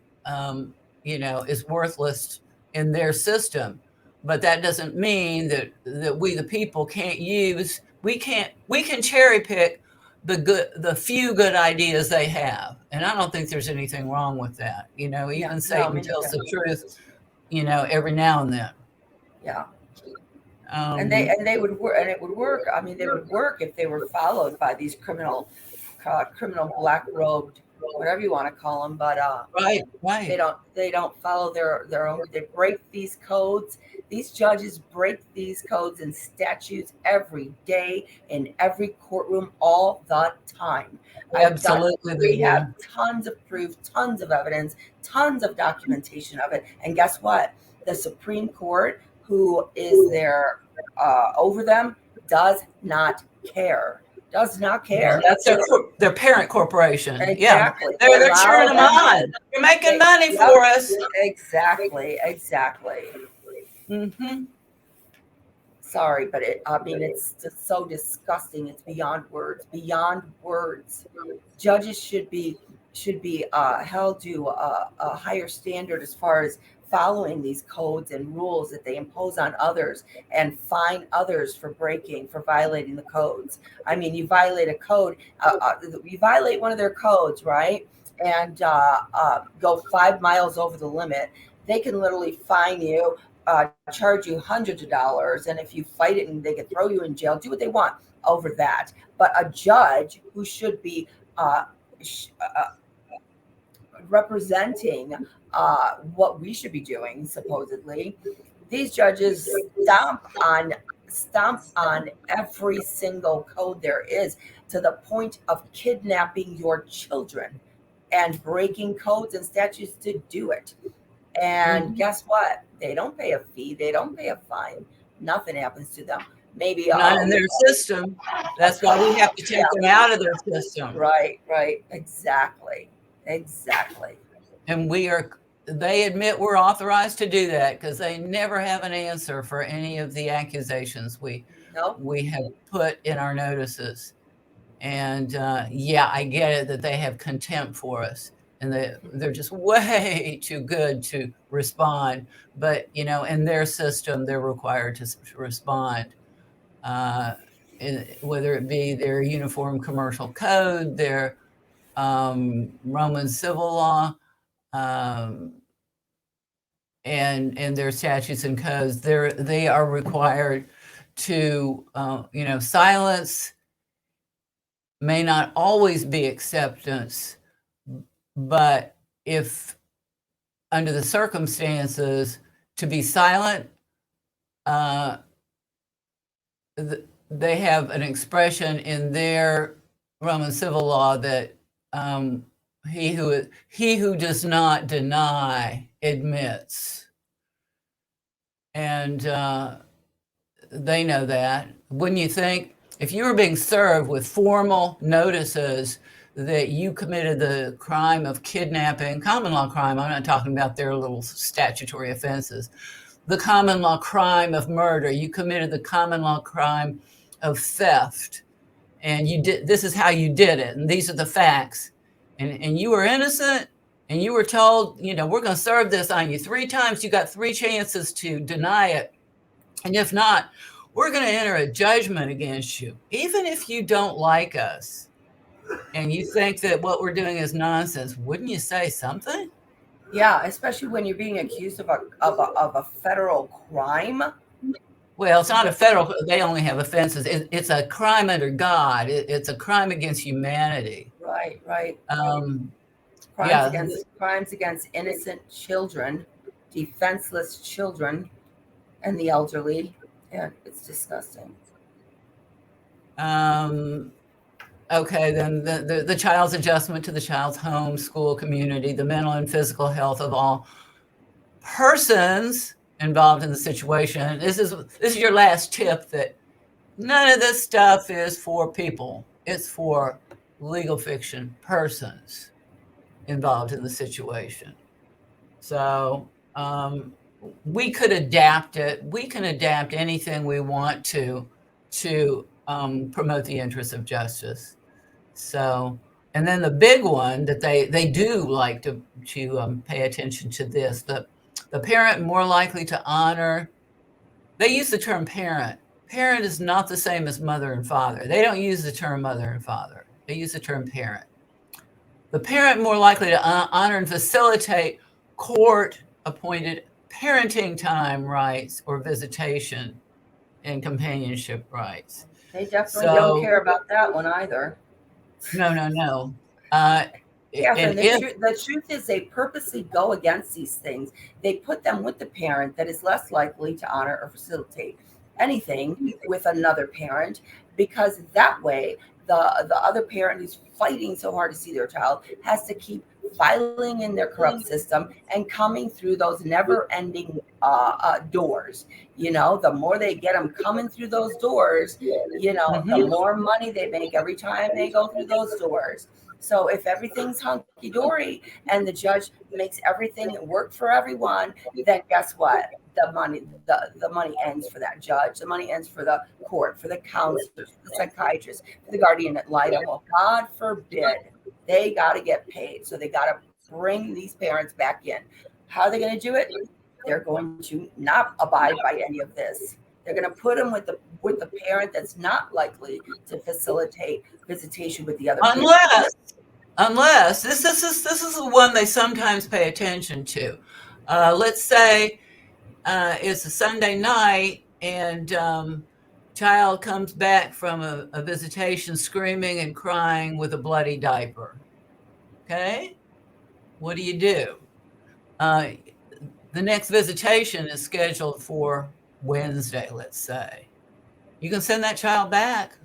is worthless in their system. But that doesn't mean that we, the people, can't use. We can cherry pick the few good ideas they have, and I don't think there's anything wrong with that. Even Satan tells the truth. Every now and then. Yeah. And they would work, and it would work. I mean, they would work if they were followed by these criminal black robed, whatever you want to call them. But right. They don't follow their own. They break these codes. These judges break these codes and statutes every day in every courtroom all the time. Absolutely. We have tons of proof, tons of evidence, tons of documentation of it. And guess what? The Supreme Court, who is there over them, does not care. Does not care. That's their parent corporation. Exactly. Yeah. They're cheering them on. You're making money for us. Exactly. Mm-hmm. Sorry, but it's just so disgusting. It's beyond words. Judges should be should be held to a higher standard as far as following these codes and rules that they impose on others, and fine others for violating the codes. I mean, you violate a code, you violate one of their codes, right? And go 5 miles over the limit, they can literally fine you, charge you hundreds of dollars. And if you fight it, and they can throw you in jail, do what they want over that. But a judge who should be uh, representing what we should be doing, supposedly, these judges stomp on every single code there is, to the point of kidnapping your children and breaking codes and statutes to do it. And guess what? They don't pay a fee. They don't pay a fine. Nothing happens to them. Maybe not in their system. That's why we have to take them out of their system. Right. Exactly. And they admit we're authorized to do that, because they never have an answer for any of the accusations we have put in our notices. And I get it that they have contempt for us, and they're just way too good to respond. But, in their system, they're required to respond, whether it be their Uniform Commercial Code, their Roman civil law, and their statutes and codes. They are required to, silence may not always be acceptance, but if under the circumstances, to be silent, they have an expression in their Roman civil law that he who does not deny admits. And they know that. Wouldn't you think, if you were being served with formal notices that you committed the crime of kidnapping, common law crime, I'm not talking about their little statutory offenses, the common law crime of murder, you committed the common law crime of theft, and this is how you did it, and these are the facts, and you were innocent, and you were told, we're going to serve this on you 3 times, you got 3 chances to deny it, and if not, we're going to enter a judgment against you, even if you don't like us, and you think that what we're doing is nonsense. Wouldn't you say something? Yeah, especially when you're being accused of a federal crime. Well, it's not a federal. They only have offenses. It's a crime under God. It's a crime against humanity. Right. Crimes against innocent children, defenseless children, and the elderly. Yeah, it's disgusting. Okay, then the child's adjustment to the child's home, school, community, the mental and physical health of all persons involved in the situation. This is your last tip, that none of this stuff is for people. It's for legal fiction persons involved in the situation. So we could adapt it. We can adapt anything we want to promote the interests of justice. So, and then the big one that they do like to pay attention to this, the parent more likely to honor. They use the term parent. Parent is not the same as mother and father. They don't use the term mother and father. They use the term parent. The parent more likely to honor and facilitate court-appointed parenting time rights or visitation and companionship rights. They definitely don't care about that one either. No. Catherine, the truth is they purposely go against these things. They put them with the parent that is less likely to honor or facilitate anything with another parent, because that way the other parent who's fighting so hard to see their child has to keep filing in their corrupt system and coming through those never-ending doors. The more they get them coming through those doors, the more money they make every time they go through those doors. So if everything's hunky-dory and the judge makes everything work for everyone, then guess what? The money ends for that judge. The money ends for the court, for the counselors, for the psychiatrist, for the guardian ad litem. Well, God forbid They got to get paid. So they got to bring these parents back in. How are they going to do it? They're going to not abide by any of this. They're going to put them with the parent that's not likely to facilitate visitation with the other parent. Unless this is the one they sometimes pay attention to. Let's say it's a Sunday night and child comes back from a visitation screaming and crying with a bloody diaper. Okay, what do? The next visitation is scheduled for Wednesday, let's say. You can send that child back.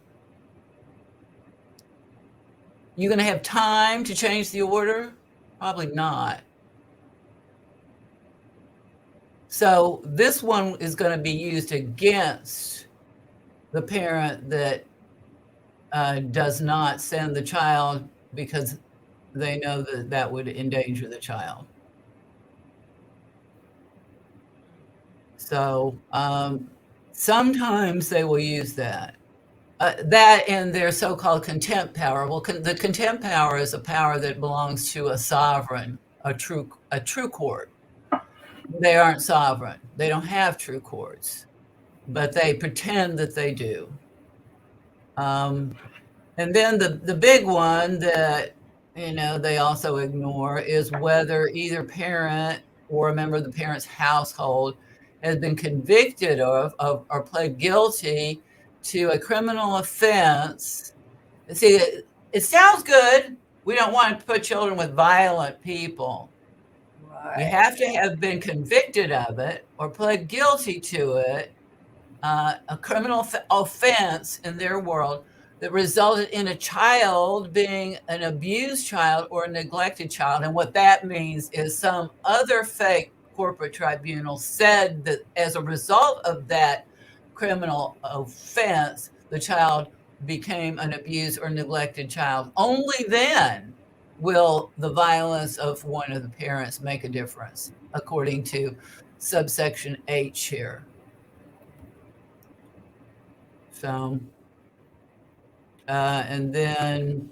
You going to have time to change the order? Probably not. So this one is going to be used against the parent that does not send the child because they know that that would endanger the child. So sometimes they will use that. That and their so-called contempt power. Well, the contempt power is a power that belongs to a sovereign, a true court. They aren't sovereign. They don't have true courts, but they pretend that they do. And then the big one that they also ignore is whether either parent or a member of the parent's household has been convicted of or pled guilty to a criminal offense. See, it sounds good. We don't want to put children with violent people. Right. You have to have been convicted of it or pled guilty to it, a criminal offense in their world that resulted in a child being an abused child or a neglected child. And what that means is some other fake corporate tribunal said that as a result of that criminal offense, the child became an abused or neglected child. Only then will the violence of one of the parents make a difference, according to subsection H here. So, and then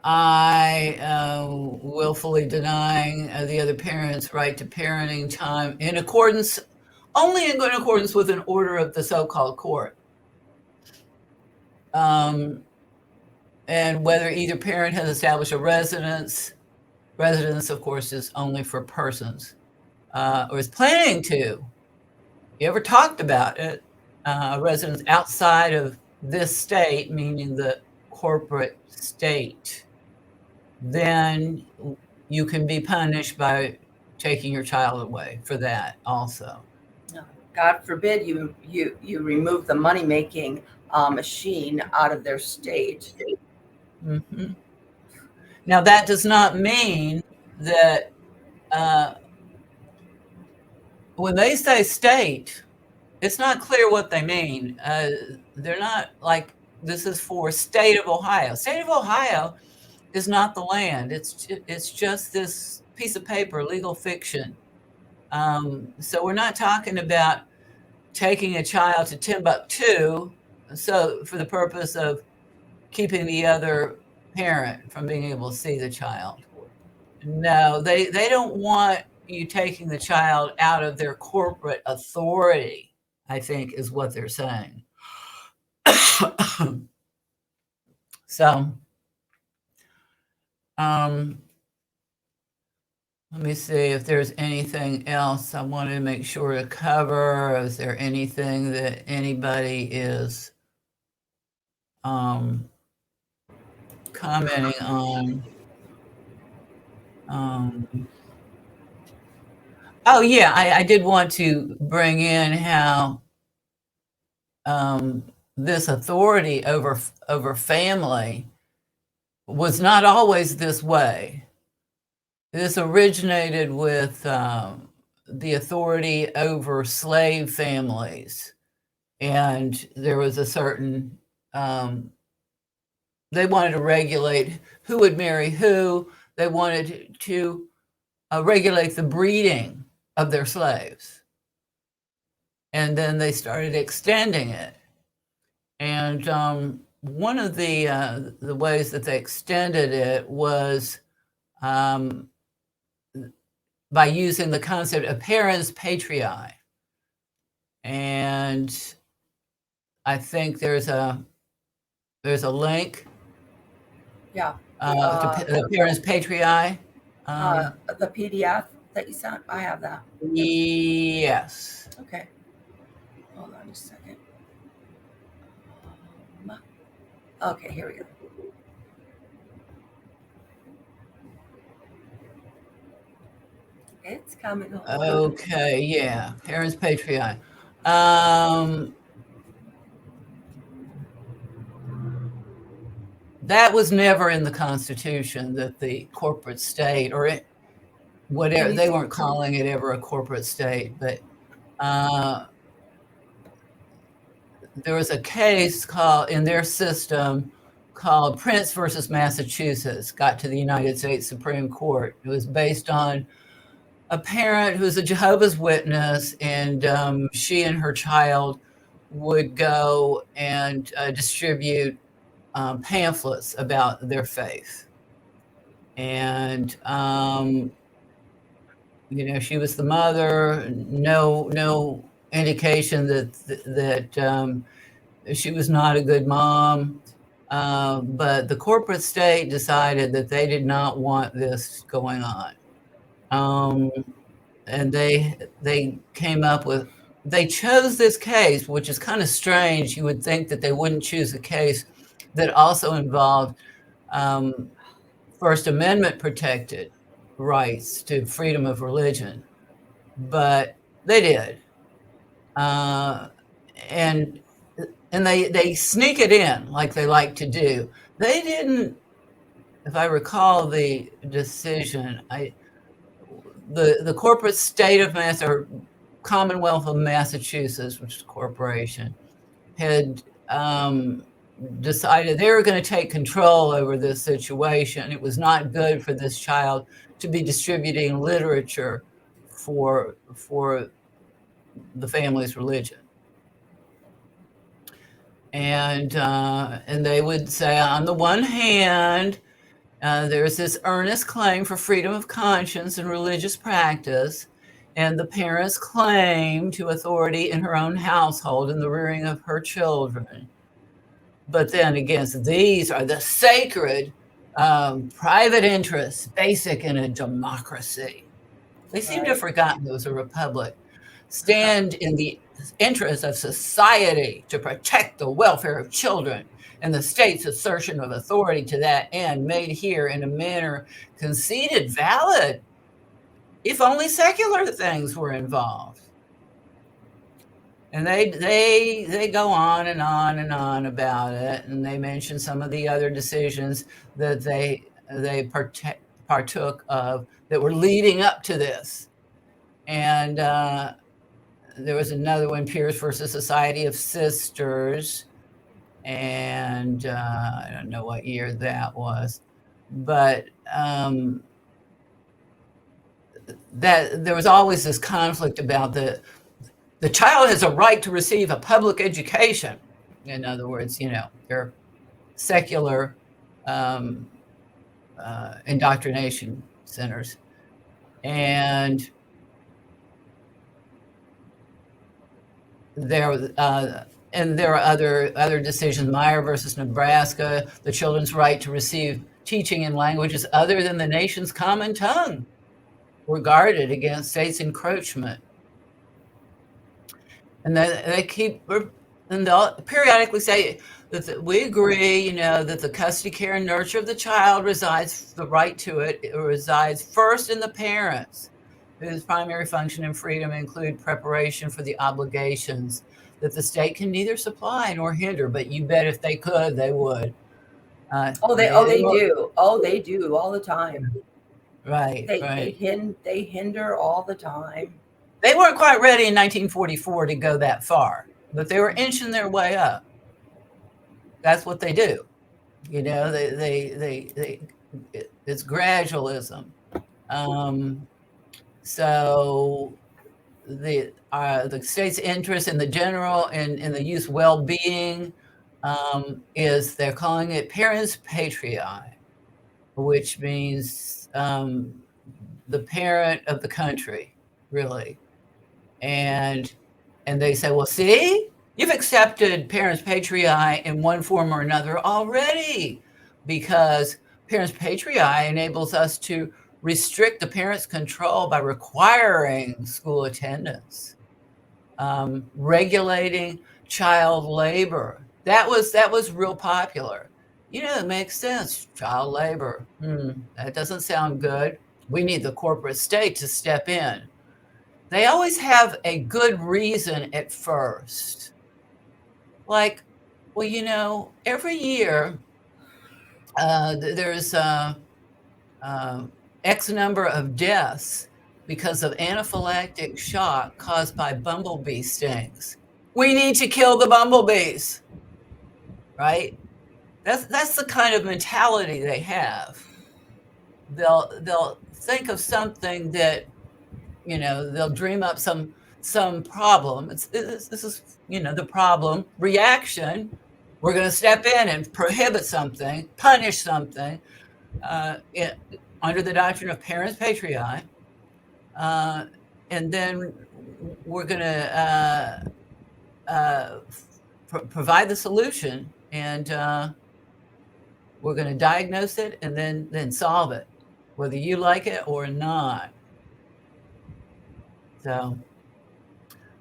I willfully denying the other parent's right to parenting time only in accordance with an order of the so-called court. And whether either parent has established a residence, of course, is only for persons, or is planning to. You ever talked about it? Residence outside of this state, meaning the corporate state, then you can be punished by taking your child away for that also. God forbid you remove the money-making machine out of their state. Mm-hmm. Now, that does not mean that when they say state, it's not clear what they mean. They're not like, this is for state of Ohio. State of Ohio is not the land. It's just this piece of paper, legal fiction. So we're not talking about taking a child to Timbuktu, so for the purpose of keeping the other parent from being able to see the child. No, they don't want you taking the child out of their corporate authority, I think is what they're saying. So, let me see if there's anything else I wanted to make sure to cover. Is there anything that anybody is commenting on? Oh yeah, I did want to bring in how this authority over family was not always this way. This originated with the authority over slave families, and there was a certain they wanted to regulate who would marry who. They wanted to regulate the breeding of their slaves. And then they started extending it. And one of the ways that they extended it was by using the concept of parens patriae. And I think there's a link Yeah. to the parens patriae. The PDF that you sent, I have that. Yes. Okay. Hold on just a second. Okay, here we go. It's coming along. Okay, yeah, parens patriae. That was never in the Constitution, that the corporate state or whatever, they weren't calling it ever a corporate state, but there was a case in their system called Prince versus Massachusetts, got to the United States Supreme Court. It was based on a parent who's a Jehovah's Witness, and she and her child would go and distribute pamphlets about their faith. And, she was the mother, no indication that she was not a good mom. But the corporate state decided that they did not want this going on. And they came up with, they chose this case, which is kind of strange. You would think that they wouldn't choose a case that also involved First Amendment protected rights to freedom of religion, but they did. And they sneak it in like they like to do. They didn't, if I recall the decision, the corporate state of or Commonwealth of Massachusetts, which is a corporation, had decided they were going to take control over this situation. It was not good for this child to be distributing literature for the family's religion. And they would say, on the one hand, there's this earnest claim for freedom of conscience and religious practice, and the parent's claim to authority in her own household and the rearing of her children. But then against these are the sacred private interests, basic in a democracy. They seem to have forgotten it was a republic. Stand in the interest of society to protect the welfare of children, and the state's assertion of authority to that end made here in a manner conceded valid, if only secular things were involved. And they go on and on and on about it, and they mention some of the other decisions that they partook of that were leading up to this. And there was another one, Pierce versus Society of Sisters, and I don't know what year that was, but that there was always this conflict about the child has a right to receive a public education. In other words, they're secular indoctrination centers. And there are other decisions, Meyer versus Nebraska, the children's right to receive teaching in languages other than the nation's common tongue were guarded against state's encroachment. And they they'll periodically say that we agree, that the custody, care, and nurture of the child the right to it resides first in the parents, whose primary function and freedom include preparation for the obligations that the state can neither supply nor hinder. But you bet if they could, they would. They do. Oh, they do all the time. Right. They hinder all the time. They weren't quite ready in 1944 to go that far, but they were inching their way up. That's what they do. It's gradualism. So the state's interest in the general and in the youth's well-being is they're calling it parens patriae, which means the parent of the country, really. And they say, well, see, you've accepted parens patriae in one form or another already, because parens patriae enables us to restrict the parent's control by requiring school attendance, regulating child labor. That was real popular. It makes sense. Child labor. That doesn't sound good. We need the corporate state to step in. They always have a good reason at first. Like, well, every year there's X number of deaths because of anaphylactic shock caused by bumblebee stings. We need to kill the bumblebees, right? That's the kind of mentality they have. They'll think of something that, they'll dream up some problem. This is, the problem. Reaction, we're going to step in and prohibit something, punish something, under the doctrine of parens patriae, and then we're going to provide the solution, and we're going to diagnose it and then solve it, whether you like it or not. So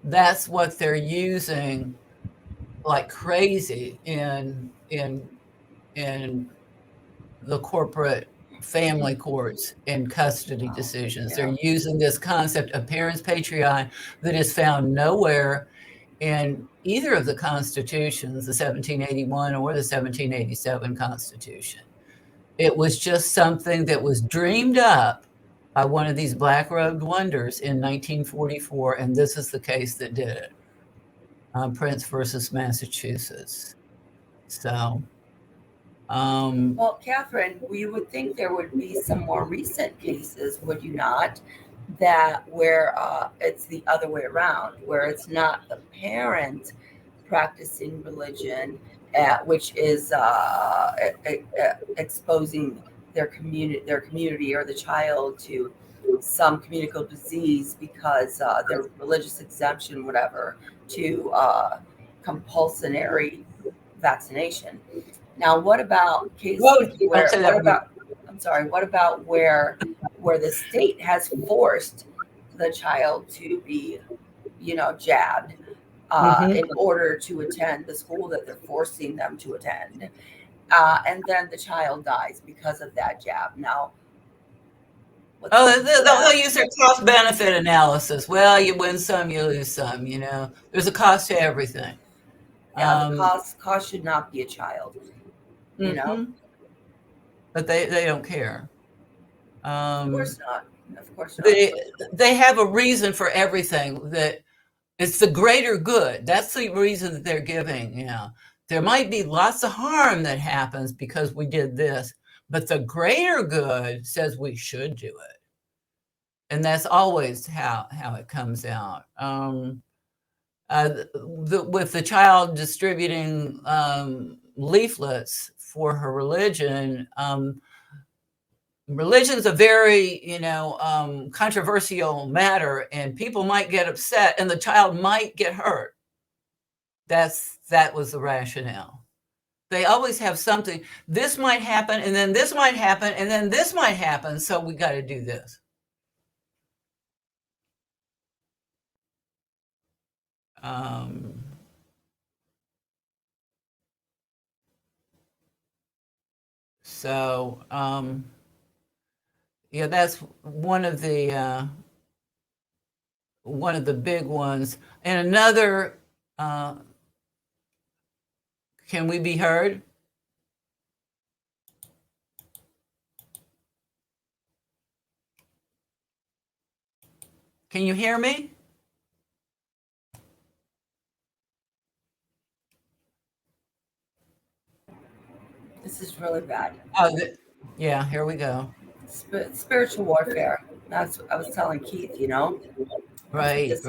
that's what they're using like crazy in the corporate family courts in custody decisions. They're using this concept of parens patriae that is found nowhere in either of the constitutions, the 1781 or the 1787 Constitution. It was just something that was dreamed up by one of these black-robed wonders in 1944, and this is the case that did it. Prince versus Massachusetts. So, well, Catherine, we would think there would be some more recent cases, would you not, that where it's the other way around, where it's not the parent practicing religion, which is exposing their community or the child to some communicable disease because their religious exemption, whatever, to compulsory vaccination. Now, what about cases where? What about where the state has forced the child to be, jabbed in order to attend the school that they're forcing them to attend, and then the child dies because of that jab? Now, they'll use their cost-benefit analysis. Well, you win some, you lose some. There's a cost to everything. Yeah, the cost should not be a child. But they don't care. Of course not. Of course not. They have a reason for everything. That it's the greater good. That's the reason that they're giving. There might be lots of harm that happens because we did this, but the greater good says we should do it. And that's always how it comes out. With the child distributing leaflets for her religion, religion's a very, controversial matter, and people might get upset and the child might get hurt. That was the rationale. They always have something. This might happen, and then this might happen, and then this might happen, so we got to do this. Yeah, that's one of the big ones. And another, can we be heard? Can you hear me? This is really bad. Oh, yeah, here we go. Spiritual warfare. That's what I was telling Keith, Right. That's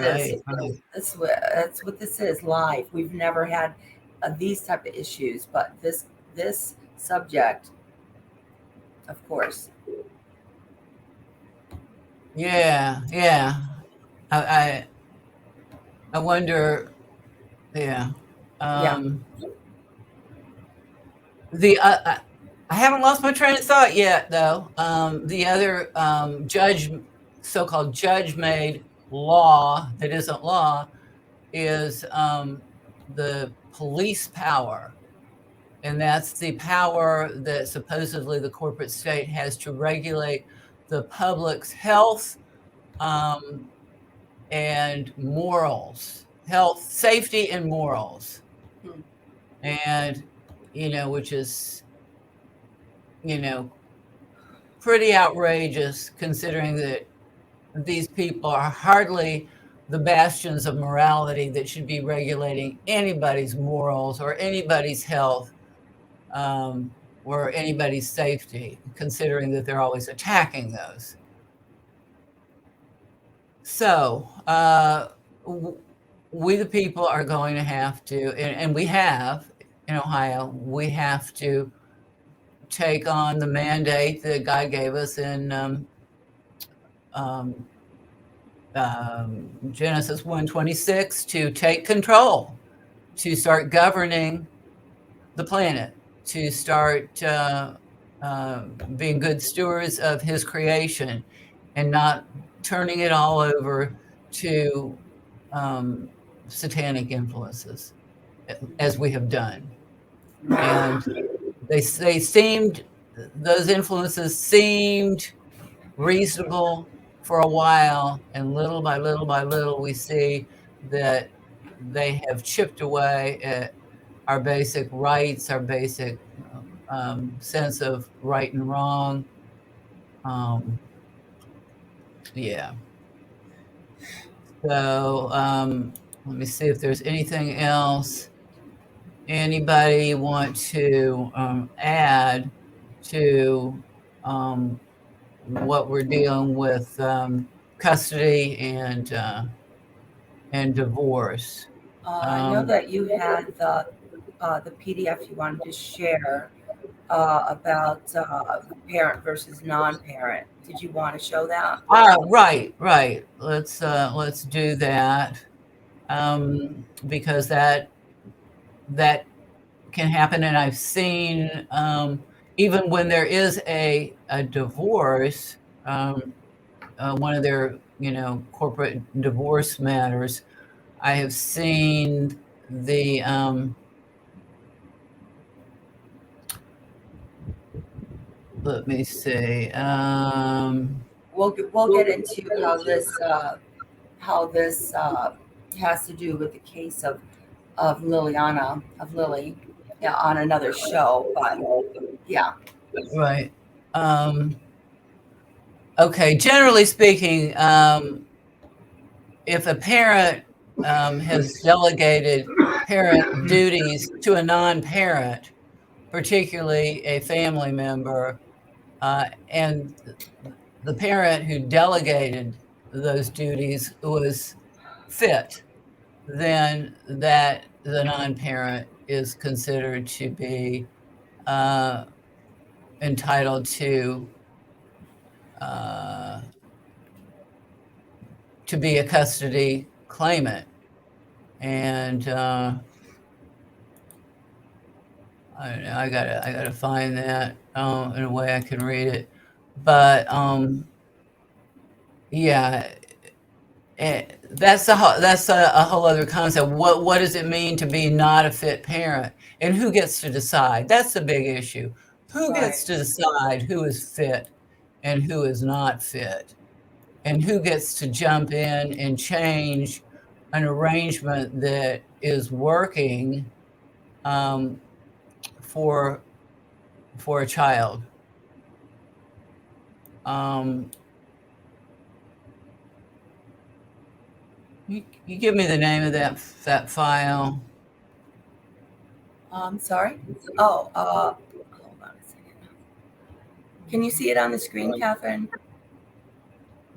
what this is, live. We've never had these type of issues, but this subject, of course. Yeah, yeah. I wonder. Yeah. Yeah. The I haven't lost my train of thought yet, though. The other so-called judge-made law that isn't law, is the police power, and that's the power that supposedly the corporate state has to regulate the public's health, and morals, health, safety, and morals, and which is pretty outrageous, considering that these people are hardly the bastions of morality that should be regulating anybody's morals or anybody's health, or anybody's safety, considering that they're always attacking those. So we, the people, are going to have to, and we have in Ohio, we have to take on the mandate that God gave us in Genesis 1:26, to take control, to start governing the planet, to start being good stewards of his creation, and not turning it all over to satanic influences, as we have done. And those influences seemed reasonable for a while, and little by little by little, we see that they have chipped away at our basic rights, our basic sense of right and wrong. Yeah. So let me see if there's anything else anybody want to add to what we're dealing with, custody and divorce. I know that you had the PDF you wanted to share about parent versus non-parent. Did you want to show that? Right. Let's do that, because that can happen, and I've seen even when there is a divorce, one of their corporate divorce matters, I have seen the let me see. We'll get into how this has to do with the case of Lily, yeah, on another show. But yeah. Right. Okay. Generally speaking, if a parent has delegated parent duties to a non-parent, particularly a family member, and the parent who delegated those duties was fit, then that the non-parent is considered to be entitled to be a custody claimant. And I don't know, I gotta find that in a way I can read it. But yeah, that's a whole other concept. What does it mean to be not a fit parent, and who gets to decide? That's the big issue. Who gets to decide who is fit and who is not fit, and who gets to jump in and change an arrangement that is working for a child. You give me the name of that file. Sorry. Oh, hold on a second. Can you see it on the screen, Catherine?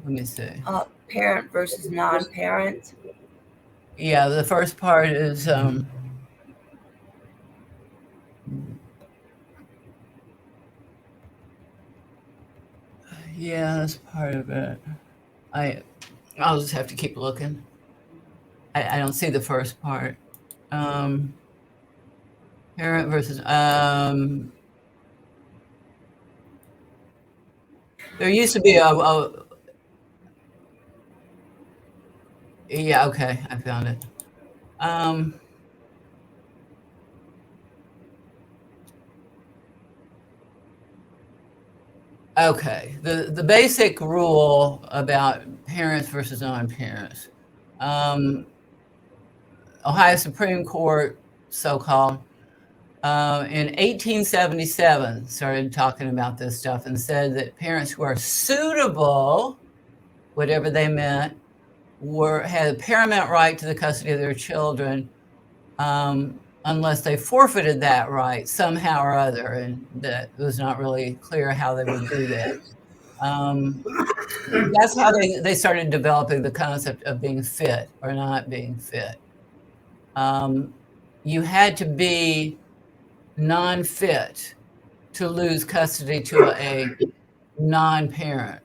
Let me see. Parent versus non-parent. Yeah, the first part is Yeah, that's part of it. I'll just have to keep looking. I don't see the first part. Parent versus there used to be a yeah, okay, I found it. Okay, the basic rule about parents versus non-parents. Ohio Supreme Court, so-called, in 1877 started talking about this stuff and said that parents who are suitable, whatever they meant, had a paramount right to the custody of their children, unless they forfeited that right somehow or other, and that it was not really clear how they would do that. That's how they started developing the concept of being fit or not being fit. You had to be non-fit to lose custody to a non-parent.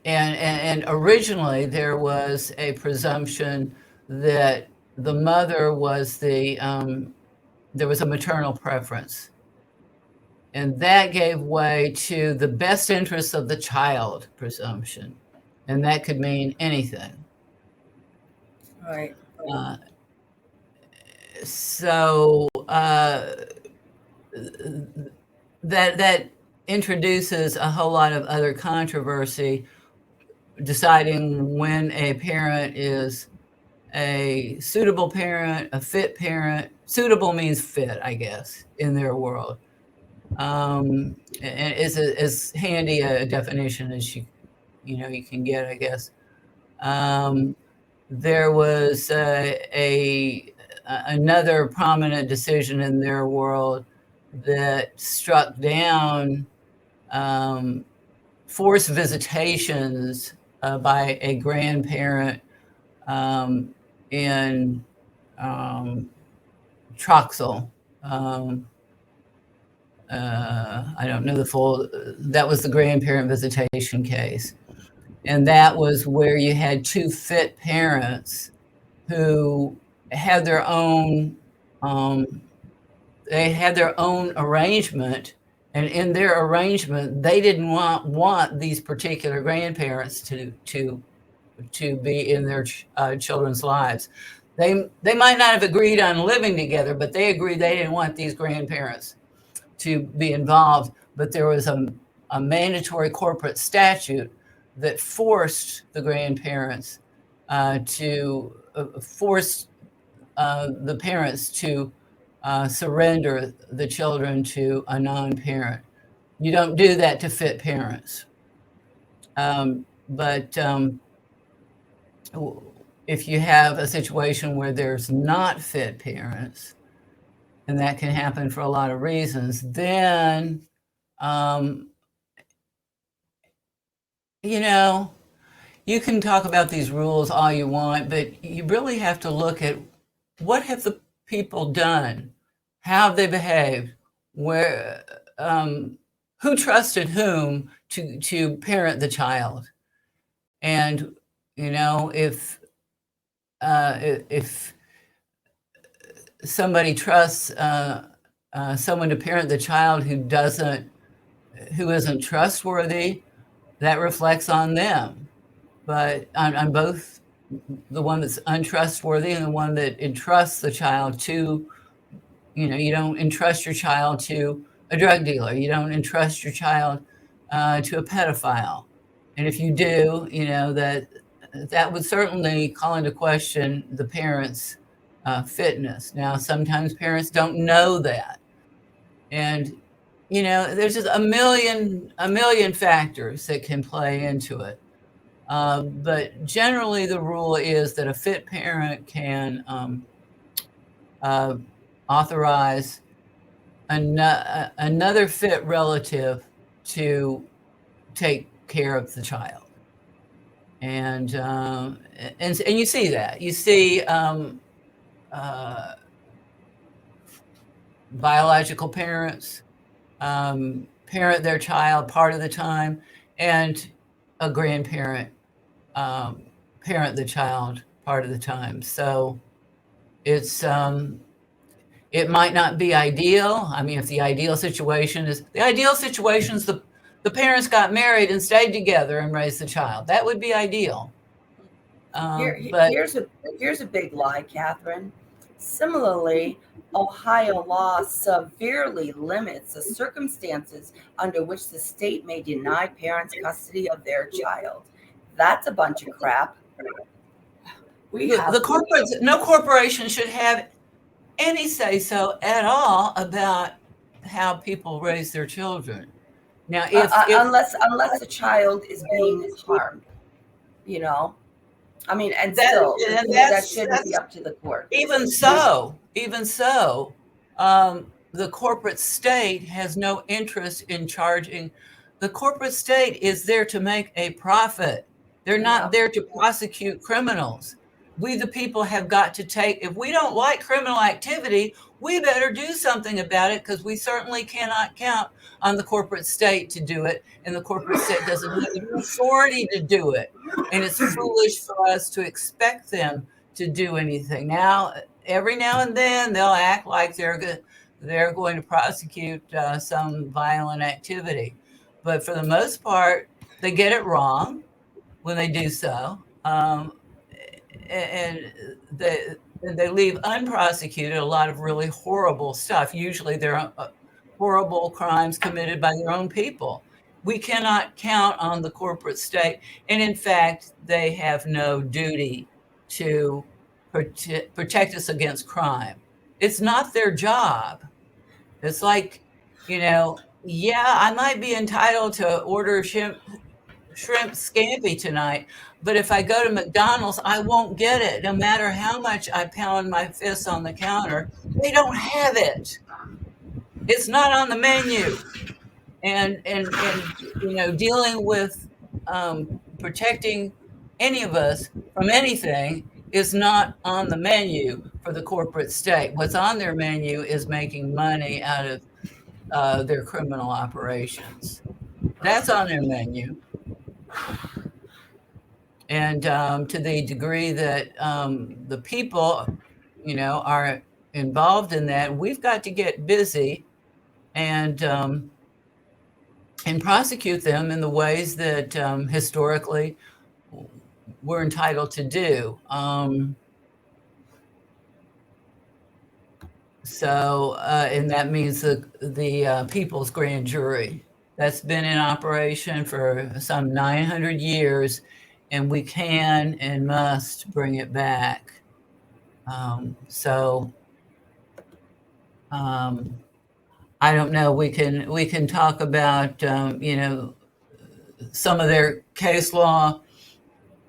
And originally there was a presumption that the mother was there was a maternal preference. And that gave way to the best interests of the child presumption. And that could mean anything. Right. That introduces a whole lot of other controversy, deciding when a parent is a suitable parent, a fit parent. Suitable means fit, I guess, in their world. And it's as handy a definition as you can get, I guess. There was another prominent decision in their world that struck down forced visitations by a grandparent in Troxel. I don't know the full, that was the grandparent visitation case. And that was where you had two fit parents who had their own, arrangement. And in their arrangement, they didn't want these particular grandparents to be in their children's lives. They might not have agreed on living together, but they agreed they didn't want these grandparents to be involved. But there was a mandatory corporate statute that forced the grandparents to force the parents to surrender the children to a non-parent. You don't do that to fit parents. But if you have a situation where there's not fit parents, and that can happen for a lot of reasons, then, you can talk about these rules all you want, but you really have to look at what have the people done? How have they behaved? Where, who trusted whom to parent the child? And, if somebody trusts someone to parent the child who isn't trustworthy, that reflects on them. But on both the one that's untrustworthy and the one that entrusts the child to, you don't entrust your child to a drug dealer. You don't entrust your child to a pedophile. And if you do, that would certainly call into question the parents' fitness. Now, sometimes parents don't know that. And, there's just a million factors that can play into it. But generally the rule is that a fit parent can authorize another fit relative to take care of the child. And you see that. You see biological parents parent their child part of the time, and a grandparent parent the child part of the time. So it's it might not be ideal. I mean, if the ideal situation is the parents got married and stayed together and raised the child. That would be ideal. But Here's a big lie, Catherine. Similarly, Ohio law severely limits the circumstances under which the state may deny parents custody of their child. That's a bunch of crap. No corporation should have any say so at all about how people raise their children. Now, unless the child is being harmed, I mean, that shouldn't be up to the court. Even so, the corporate state has no interest in charging. The corporate state is there to make a profit. They're not there to prosecute criminals. We, the people, have got to if we don't like criminal activity, we better do something about it, because we certainly cannot count on the corporate state to do it, and the corporate state doesn't have the authority to do it. And it's foolish for us to expect them to do anything. Now, every now and then, they'll act like they're going to prosecute some violent activity. But for the most part, they get it wrong when they do so. And they leave unprosecuted a lot of really horrible stuff. Usually they're horrible crimes committed by their own people. We cannot count on the corporate state. And in fact, they have no duty to protect us against crime. It's not their job. It's like, I might be entitled to order shrimp scampi tonight, but if I go to McDonald's, I won't get it. No matter how much I pound my fists on the counter, they don't have it. It's not on the menu. And dealing with protecting any of us from anything is not on the menu for the corporate state. What's on their menu is making money out of their criminal operations. That's on their menu. And to the degree that the people, are involved in that, we've got to get busy and prosecute them in the ways that historically we're entitled to do. And that means the People's Grand Jury. That's been in operation for some 900 years, and we can and must bring it back. I don't know. We can talk about some of their case law,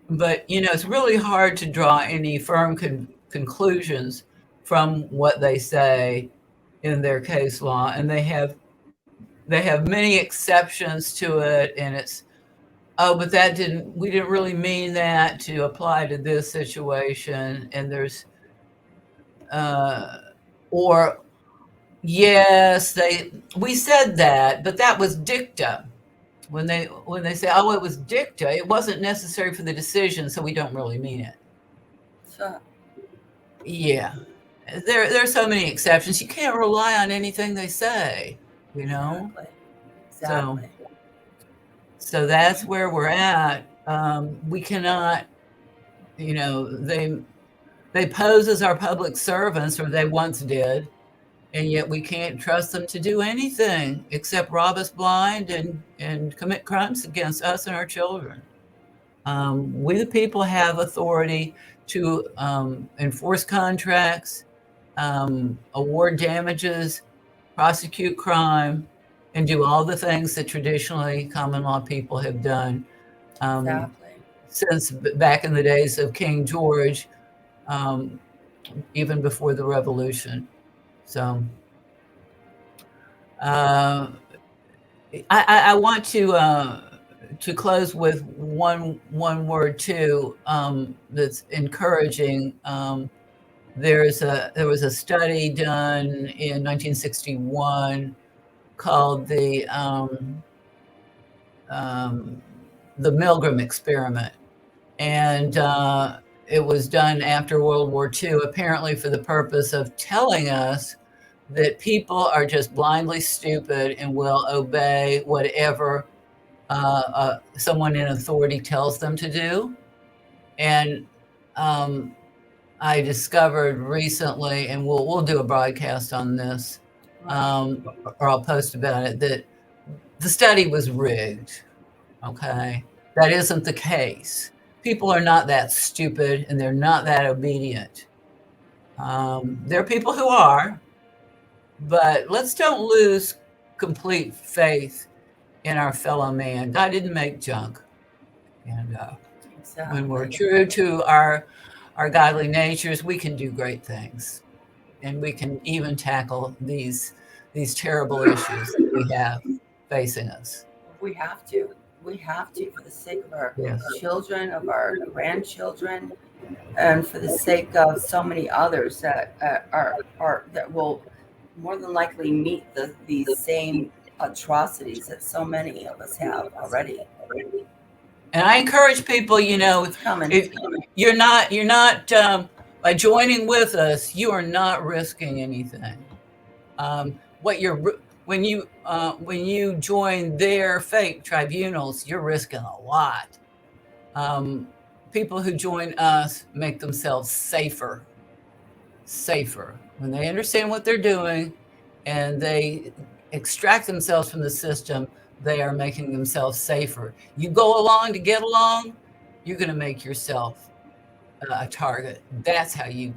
but it's really hard to draw any firm conclusions from what they say in their case law, and they have many exceptions to it, and it's but we didn't really mean that to apply to this situation, and there's or yes, we said that, but that was dicta. When they say, oh, it was dicta, it wasn't necessary for the decision, so we don't really mean it. Sure. Yeah, there are so many exceptions. You can't rely on anything they say, Exactly. So that's where we're at. We cannot, they pose as our public servants, or they once did, and yet we can't trust them to do anything except rob us blind and commit crimes against us and our children. We, the people, have authority to enforce contracts, award damages, prosecute crime, and do all the things that traditionally common law people have done since back in the days of King George, even before the Revolution. So I want to to close with one word too, that's encouraging. There was a study done in 1961 called the Milgram experiment, and it was done after World War II, apparently for the purpose of telling us that people are just blindly stupid and will obey whatever someone in authority tells them to do. And I discovered recently, and we'll do a broadcast on this, or I'll post about it, that the study was rigged. Okay, that isn't the case. People are not that stupid, and they're not that obedient. There are people who are, but let's don't lose complete faith in our fellow man. God didn't make junk, and when we're true to our godly natures, we can do great things, and we can even tackle these terrible issues that we have facing us. We have to. We have to, for the sake of our Yes. children, of our grandchildren, and for the sake of so many others that that will more than likely meet these same atrocities that so many of us have already. And I encourage people, It's coming. you're not by joining with us, you are not risking anything. When you join their fate tribunals, you're risking a lot. People who join us make themselves safer when they understand what they're doing and they extract themselves from the system. They are making themselves safer. You go along to get along, you're going to make yourself a target. That's how you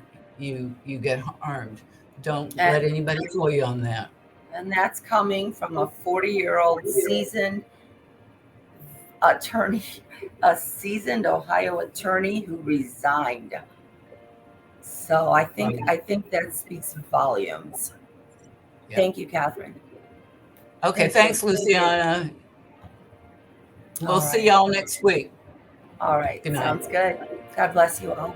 get harmed. Don't let anybody fool you on that. And that's coming from a 40-year-old seasoned attorney, a seasoned Ohio attorney who resigned. So I think that speaks volumes. Yeah. Thank you, Catherine. Okay, thanks, Luciana. We'll see y'all next week. All right, sounds good. God bless you all.